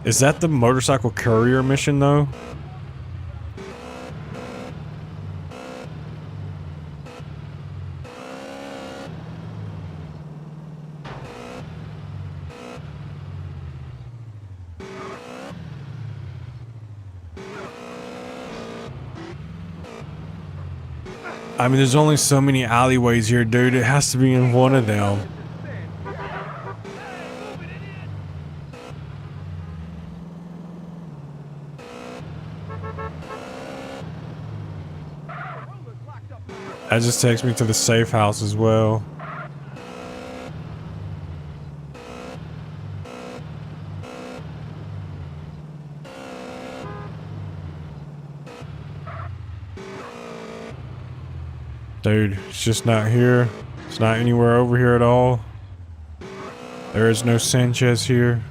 Is that the motorcycle courier mission, though? I mean, there's only so many alleyways here, dude. It has to be in one of them. That just takes me to the safe house as well. Dude, it's just not here. It's not anywhere over here at all. There is no Sanchez here.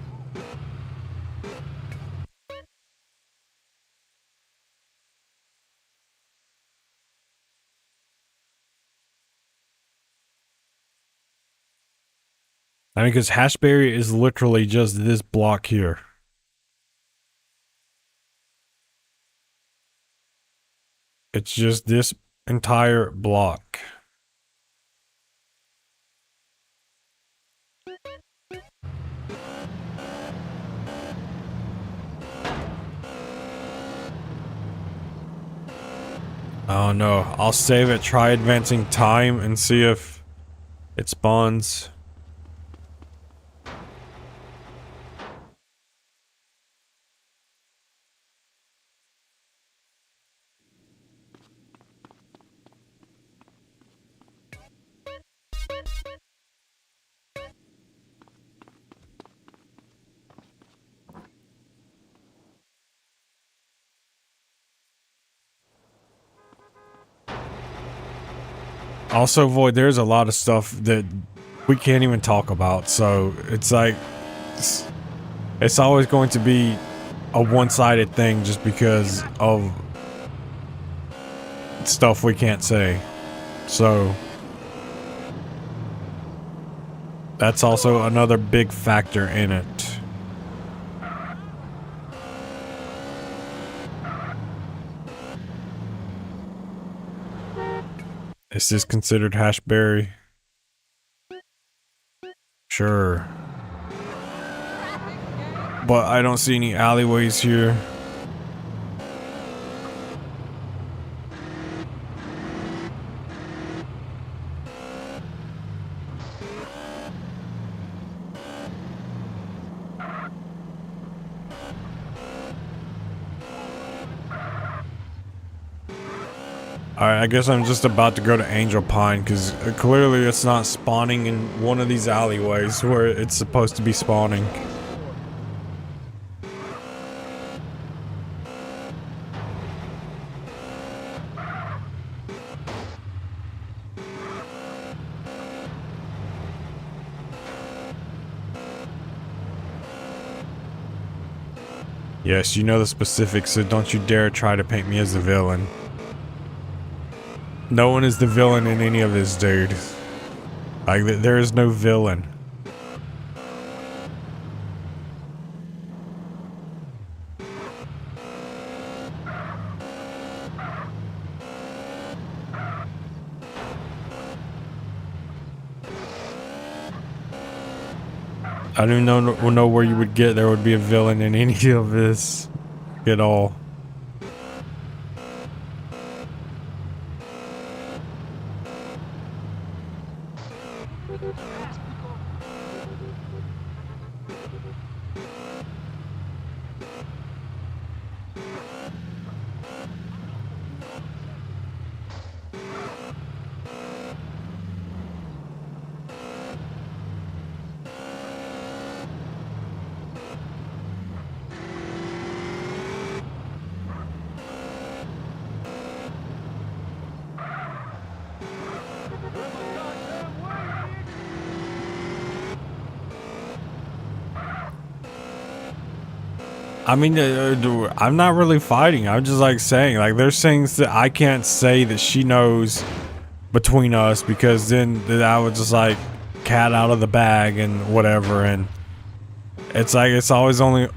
I mean, because Hashberry is literally just this block here. It's just this entire block. Oh no, I'll save it, try advancing time and see if it spawns. Also, Void, there's a lot of stuff that we can't even talk about, so it's like, it's always going to be a one-sided thing just because of stuff we can't say. So, that's also another big factor in it. Is this considered Hashberry? Sure. But I don't see any alleyways here. Alright, I guess I'm just about to go to Angel Pine because clearly it's not spawning in one of these alleyways where it's supposed to be spawning. Yes, you know the specifics, so don't you dare try to paint me as the villain. No one is the villain in any of this, dude. Like, there is no villain. I don't even know where you would get there would be a villain in any of this at all. I mean, I'm not really fighting. I'm just like saying, like, there's things that I can't say that she knows between us, because then I would just like cat out of the bag and whatever. And it's like, it's always only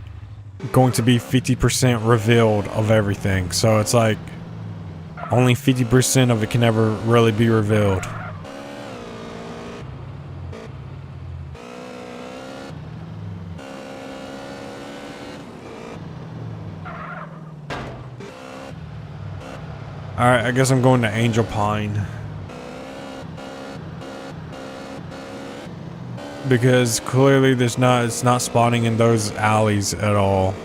going to be 50% revealed of everything. So it's like only 50% of it can ever really be revealed. Alright, I guess I'm going to Angel Pine. Because clearly it's not spawning in those alleys at all.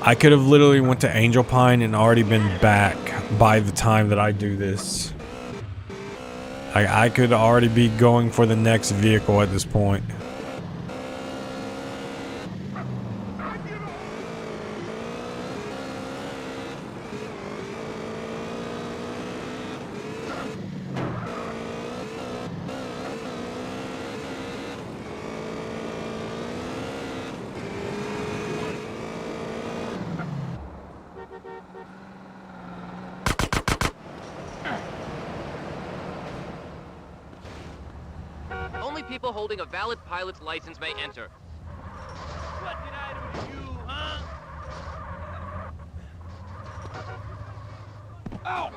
I could have literally went to Angel Pine and already been back by the time that I do this. I could already be going for the next vehicle at this point.
Only people holding a valid pilot's license may enter.
What did I do to you, huh? Ow!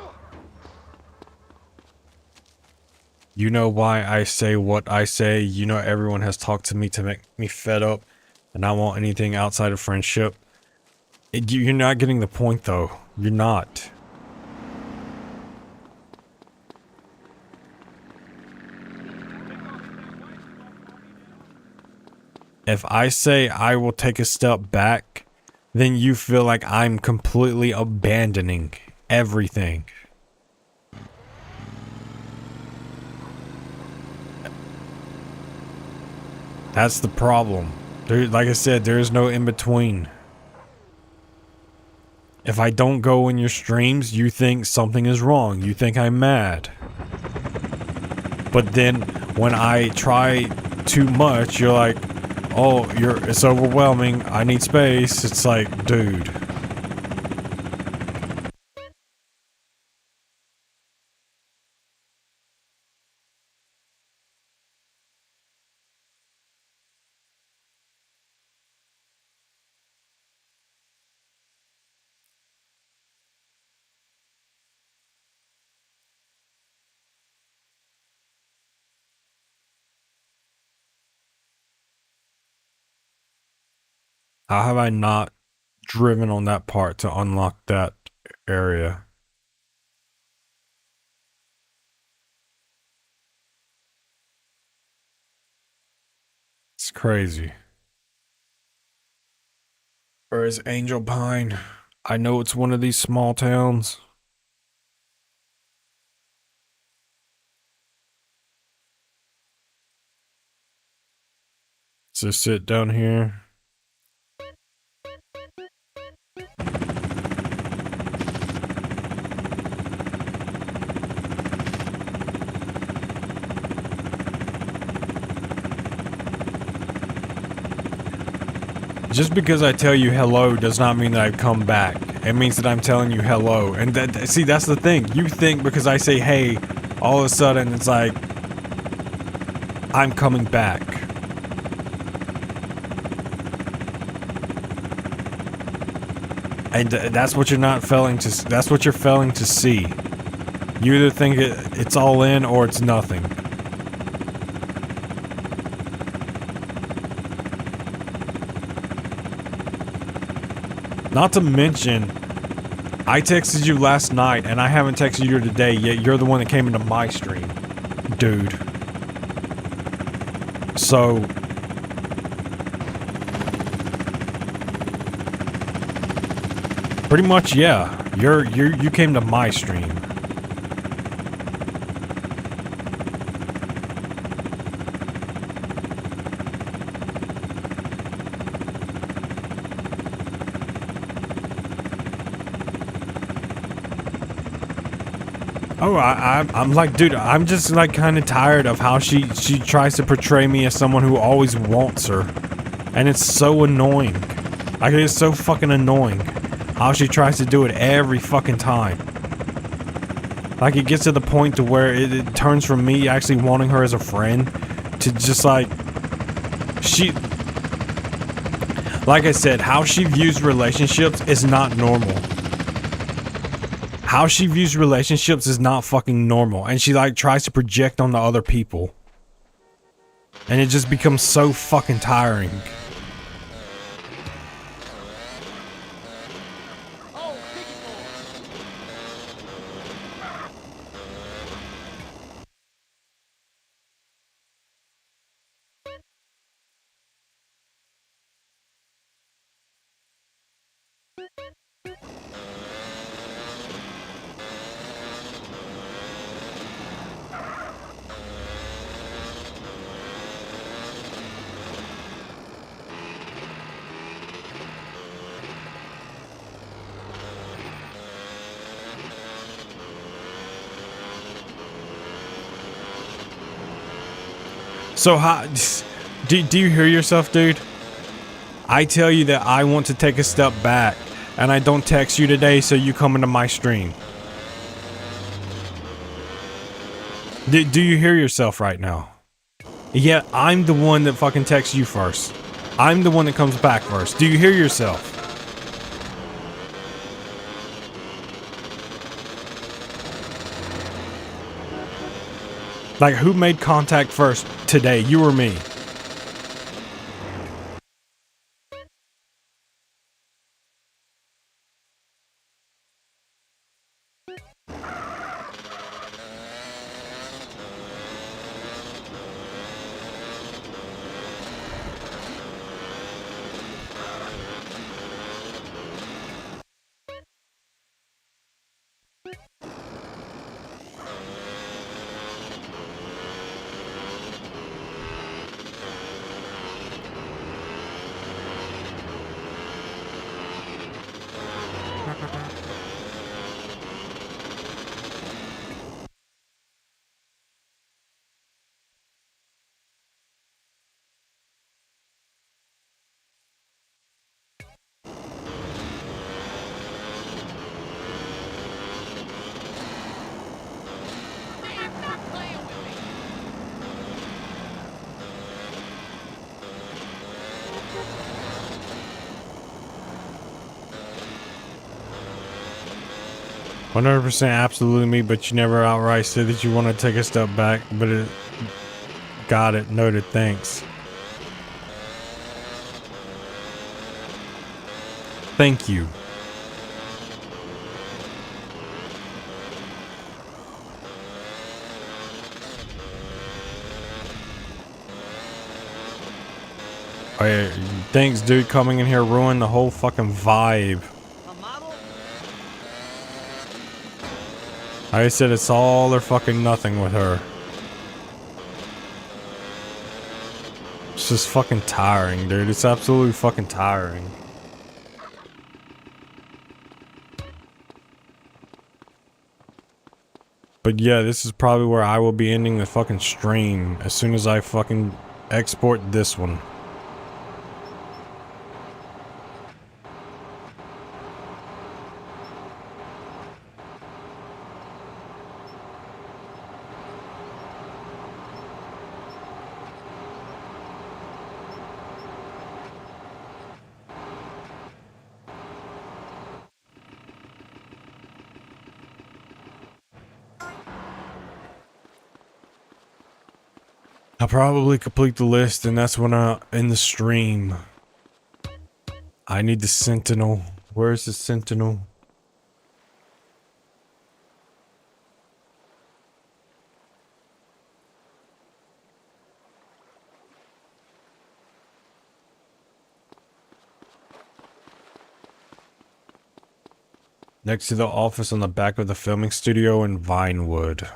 You know why I say what I say. You know everyone has talked to me to make me fed up, and I want anything outside of friendship. You're not getting the point, though. You're not. If I say I will take a step back, then you feel like I'm completely abandoning everything. That's the problem. Like I said, there is no in between. If I don't go in your streams, you think something is wrong. You think I'm mad. But then when I try too much, you're like, oh, it's overwhelming. I need space. It's like, dude. How have I not driven on that part to unlock that area? It's crazy. Where is Angel Pine? I know it's one of these small towns. So sit down here. Just because I tell you hello does not mean that I come back. It means that I'm telling you hello. And that, see, that's the thing. You think because I say hey, all of a sudden it's like I'm coming back. And that's what you're not failing to. That's what you're failing to see. You either think it's all in or it's nothing. Not to mention, I texted you last night and I haven't texted you today, yet you're the one that came into my stream. Dude. So... pretty much, yeah. You came to my stream. Oh, I'm like, dude, I'm just like kind of tired of how she tries to portray me as someone who always wants her. And it's so annoying. Like, it's so fucking annoying how she tries to do it every fucking time. Like, it gets to the point to where it turns from me actually wanting her as a friend to just like, like I said, how she views relationships is not normal. How she views relationships is not fucking normal. And she like tries to project on the other people. And it just becomes so fucking tiring. So how, do you hear yourself, dude? I tell you that I want to take a step back, and I don't text you today, so you come into my stream. Do you hear yourself right now? Yeah, I'm the one that fucking texts you first. I'm the one that comes back first. Do you hear yourself? Like, who made contact first today, you or me?
Stop playing with me.
100% absolutely me, but you never outright said that you want to take a step back, but it... Got it. Noted. Thanks. Thank you. Oh, yeah. Thanks, dude. Coming in here ruined the whole fucking vibe.
A model?
I said it's all or fucking nothing with her. It's just fucking tiring, dude. It's absolutely fucking tiring. But yeah, this is probably where I will be ending the fucking stream as soon as I fucking export this one. I'll probably complete the list, and that's when I end the stream. I need the Sentinel. Where's the Sentinel? Next to the office on the back of the filming studio in Vinewood.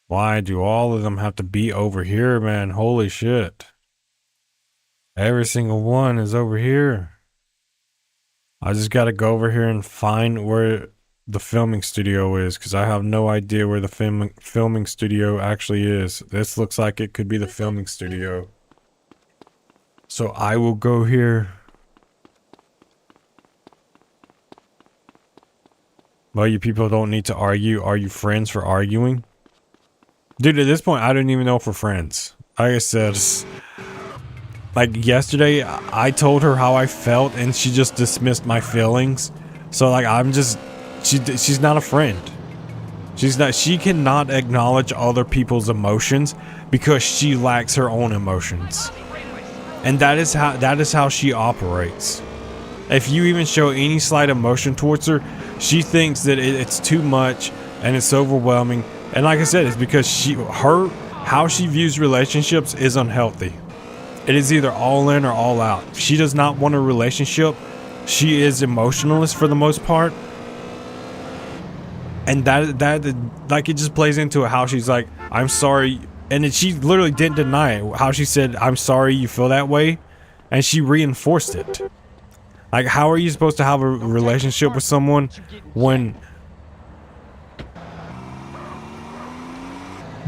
Why do all of them have to be over here, man? Holy shit. Every single one is over here. I just gotta go over here and find where the filming studio is, because I have no idea where the filming studio actually is. This looks like it could be the filming studio. So I will go here. Well, you people don't need to argue. Are you friends for arguing? Dude, at this point, I don't even know if we're friends. Like I said, like yesterday, I told her how I felt and she just dismissed my feelings. So like, I'm just, she's not a friend. She cannot acknowledge other people's emotions because she lacks her own emotions. And that is how she operates. If you even show any slight emotion towards her, she thinks that it's too much and it's overwhelming. And like I said, it's because how she views relationships is unhealthy. It is either all in or all out. If she does not want a relationship, she is emotionalist for the most part. And that like, it just plays into how she's like, I'm sorry. And then she literally didn't deny it. How she said, I'm sorry you feel that way. And she reinforced it. Like, how are you supposed to have a relationship with someone when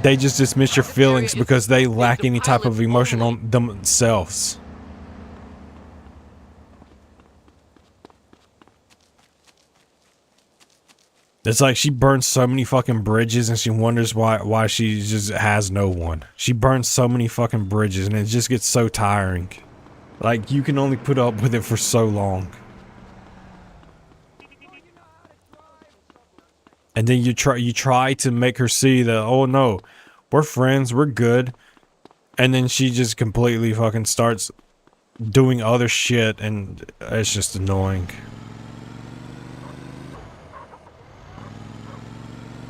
they just dismiss your feelings because they lack any type of emotion on themselves? It's like she burns so many fucking bridges and she wonders why she just has no one. She burns so many fucking bridges and it just gets so tiring. Like, you can only put up with it for so long. And then you try to make her see that, oh no, we're friends, we're good. And then she just completely fucking starts doing other shit and it's just annoying.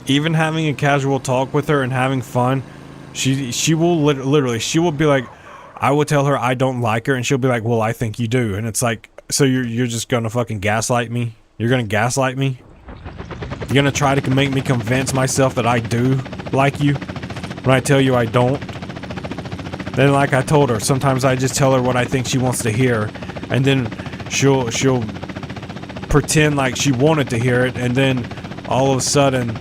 Even having a casual talk with her and having fun, she will literally, she will be like, I will tell her I don't like her and she'll be like, well, I think you do. And it's like, so you're just gonna fucking gaslight me? You're gonna gaslight me? You're gonna try to make me convince myself that I do like you when I tell you I don't? Then, like I told her, sometimes I just tell her what I think she wants to hear, and then she'll pretend like she wanted to hear it, and then all of a sudden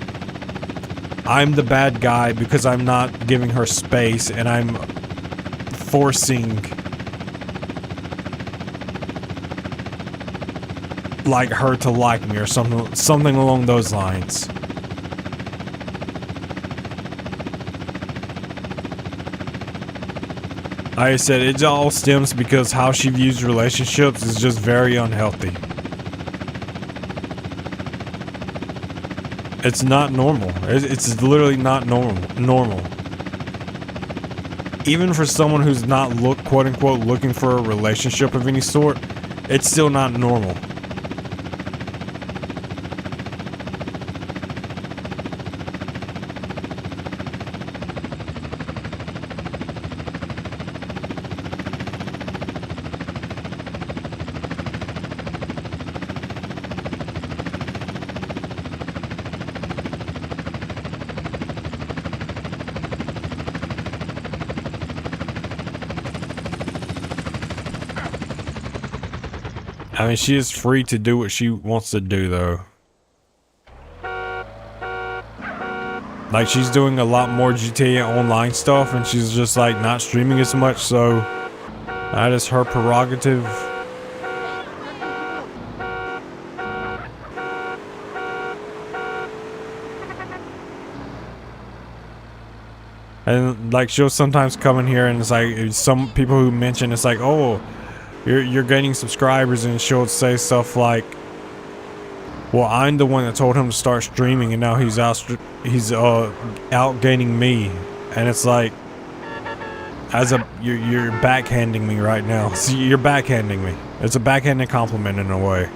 I'm the bad guy because I'm not giving her space and I'm forcing like her to like me or something along those lines. Like I said, it all stems because how she views relationships is just very unhealthy. It's not normal. It's literally not normal. Even for someone who's not quote unquote looking for a relationship of any sort, it's still not normal. I mean, she is free to do what she wants to do, though. Like, she's doing a lot more GTA Online stuff, and she's just, like, not streaming as much, so that is her prerogative. And, like, she'll sometimes come in here, and it's like, some people who mention, it's like, oh, you're gaining subscribers, and she'll say stuff like, Well, I'm the one that told him to start streaming, and now he's outgaining me, and it's like, you're backhanding me right now. See, you're backhanding me. It's a backhanded compliment in a way.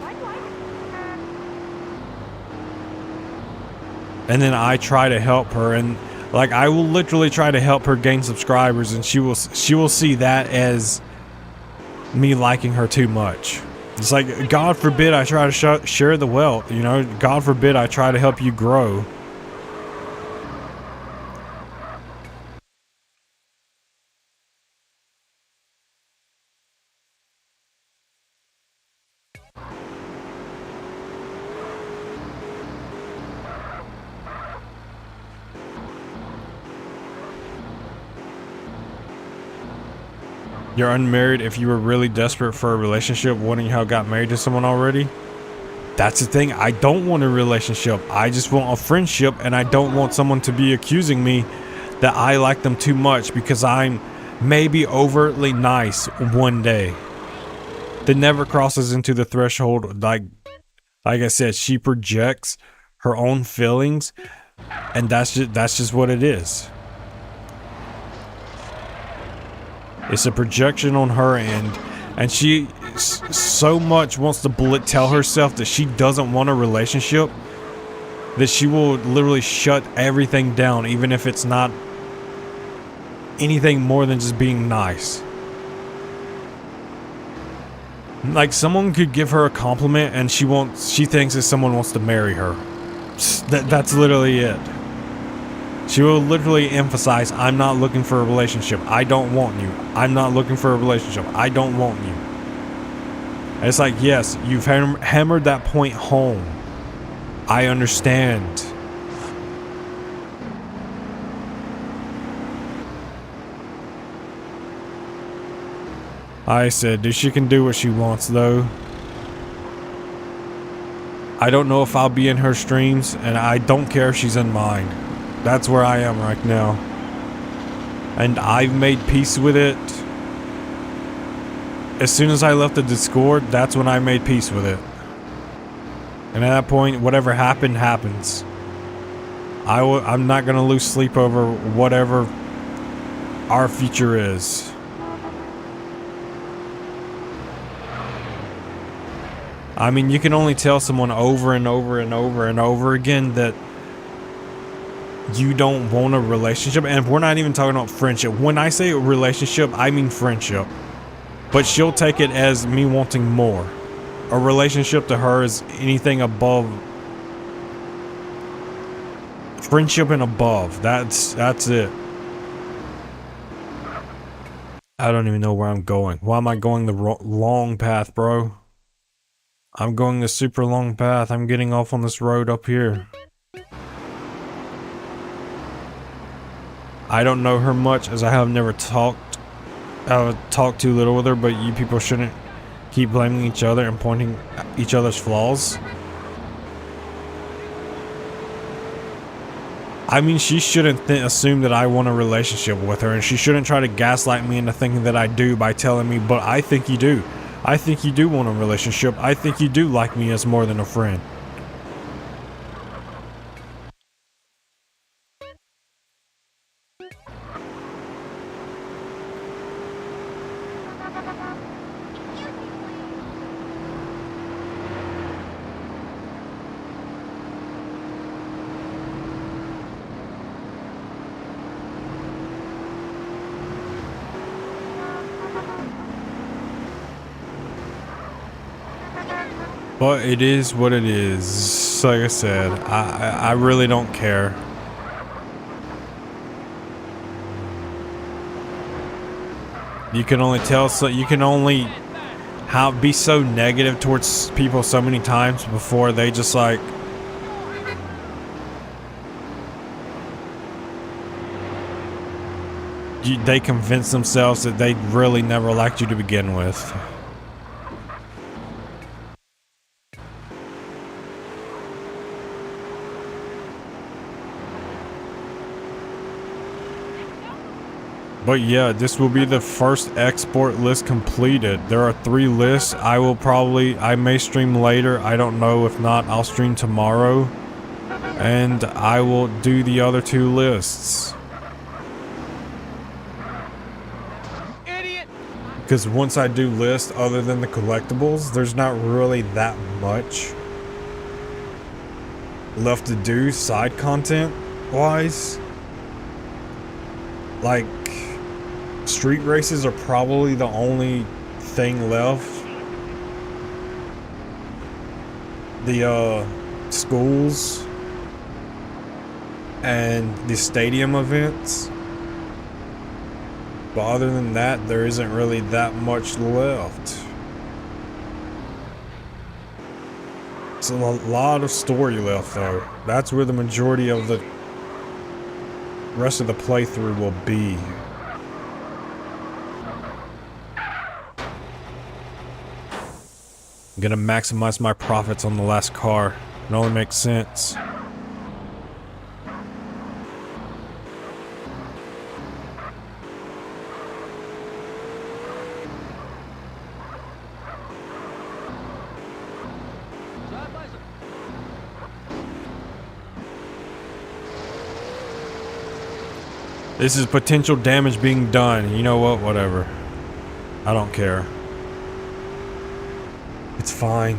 And then I try to help her, and like I will literally try to help her gain subscribers, and she will see that as me liking her too much. It's like, God forbid I try to share the wealth, you know? God forbid I try to help you grow. You're unmarried if you were really desperate for a relationship, wondering how I got married to someone already? That's the thing. I don't want a relationship. I just want a friendship, and I don't want someone to be accusing me that I like them too much because I'm maybe overtly nice one day. That never crosses into the threshold. Like I said, she projects her own feelings, and that's just what it is. It's a projection on her end, and she so much wants to tell herself that she doesn't want a relationship that she will literally shut everything down, even if it's not anything more than just being nice. Like, someone could give her a compliment and she thinks that someone wants to marry her. That's literally it. She will literally emphasize, I'm not looking for a relationship. I don't want you. I'm not looking for a relationship. I don't want you. And it's like, yes, you've hammered that point home. I understand. I said, she can do what she wants, though. I don't know if I'll be in her streams, and I don't care if she's in mine. That's where I am right now. And I've made peace with it. As soon as I left the Discord, that's when I made peace with it. And at that point, whatever happened, happens. I'm not going to lose sleep over whatever our future is. I mean, you can only tell someone over and over and over and over again that you don't want a relationship, and we're not even talking about friendship. When I say relationship, I mean friendship. But she'll take it as me wanting more. A relationship to her is anything above friendship and above. That's it. I don't even know where I'm going. Why am I going the long path, bro? I'm going the super long path. I'm getting off on this road up here. I don't know her much, as I have never talked too little with her, but you people shouldn't keep blaming each other and pointing each other's flaws. I mean, she shouldn't assume that I want a relationship with her, and she shouldn't try to gaslight me into thinking that I do by telling me, but I think you do. I think you do want a relationship. I think you do like me as more than a friend. But it is what it is. Like I said, I really don't care. You can only tell, so you can only be so negative towards people so many times before they just like they convince themselves that they really never liked you to begin with. But yeah, this will be the first export list completed. There are 3 lists. I may stream later. I don't know. If not, I'll stream tomorrow. And I will do the other 2 lists.
Idiot!
Because once I do lists other than the collectibles, there's not really that much left to do side content wise. Like, street races are probably the only thing left. The schools and the stadium events. But other than that, there isn't really that much left. It's a lot of story left though. That's where the majority of the rest of the playthrough will be. I'm gonna maximize my profits on the last car. It only makes sense. This is potential damage being done. You know what? Whatever. I don't care. It's fine.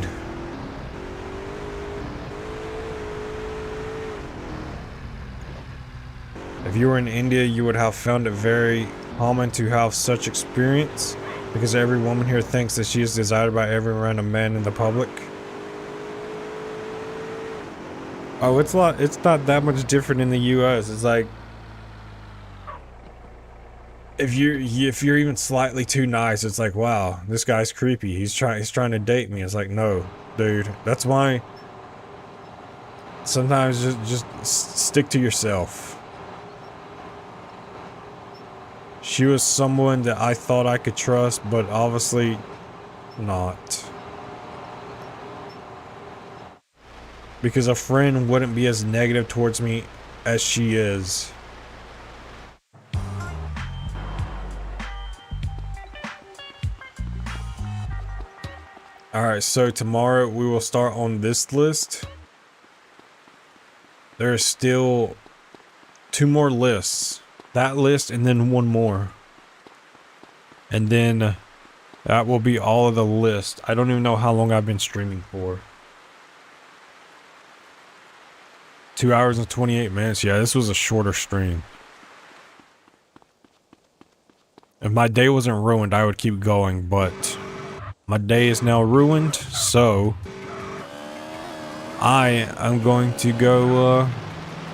If you were in India, you would have found it very common to have such experience, because every woman here thinks that she is desired by every random man in the public. Oh, it's not that much different in the US. It's like, if you're even slightly too nice, it's like, wow, this guy's creepy. He's trying to date me. It's like, no, dude. That's why sometimes just stick to yourself. She was someone that I thought I could trust, but obviously not. Because a friend wouldn't be as negative towards me as she is. Alright, so tomorrow we will start on this list. There are still 2 more lists. That list and then 1 more. And then that will be all of the list. I don't even know how long I've been streaming for. 2 hours and 28 minutes. Yeah, this was a shorter stream. If my day wasn't ruined, I would keep going, but my day is now ruined, so I am going to go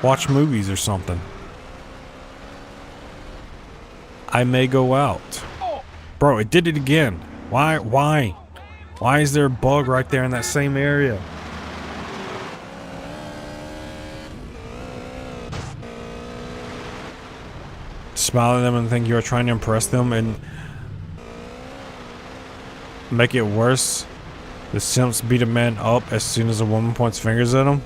watch movies or something. I may go out. Bro, it did it again. Why? Why is there a bug right there in that same area? Smile at them and think you're trying to impress them and make it worse. The simps beat a man up as soon as a woman points fingers at him.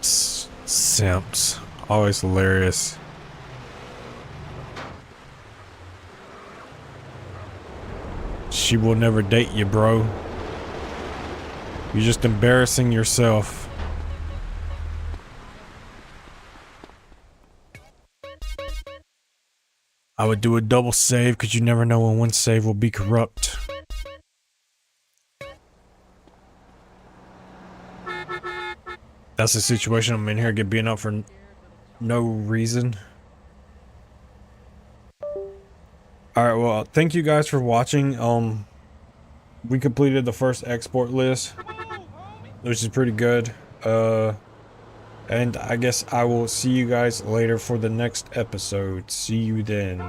Simps. Always hilarious. She will never date you, bro. You're just embarrassing yourself. I would do a double save because you never know when one save will be corrupt. That's the situation I'm in here, get beaten up for no reason. Alright, well, thank you guys for watching. We completed the first export list, which is pretty good. And I guess I will see you guys later for the next episode. See you then.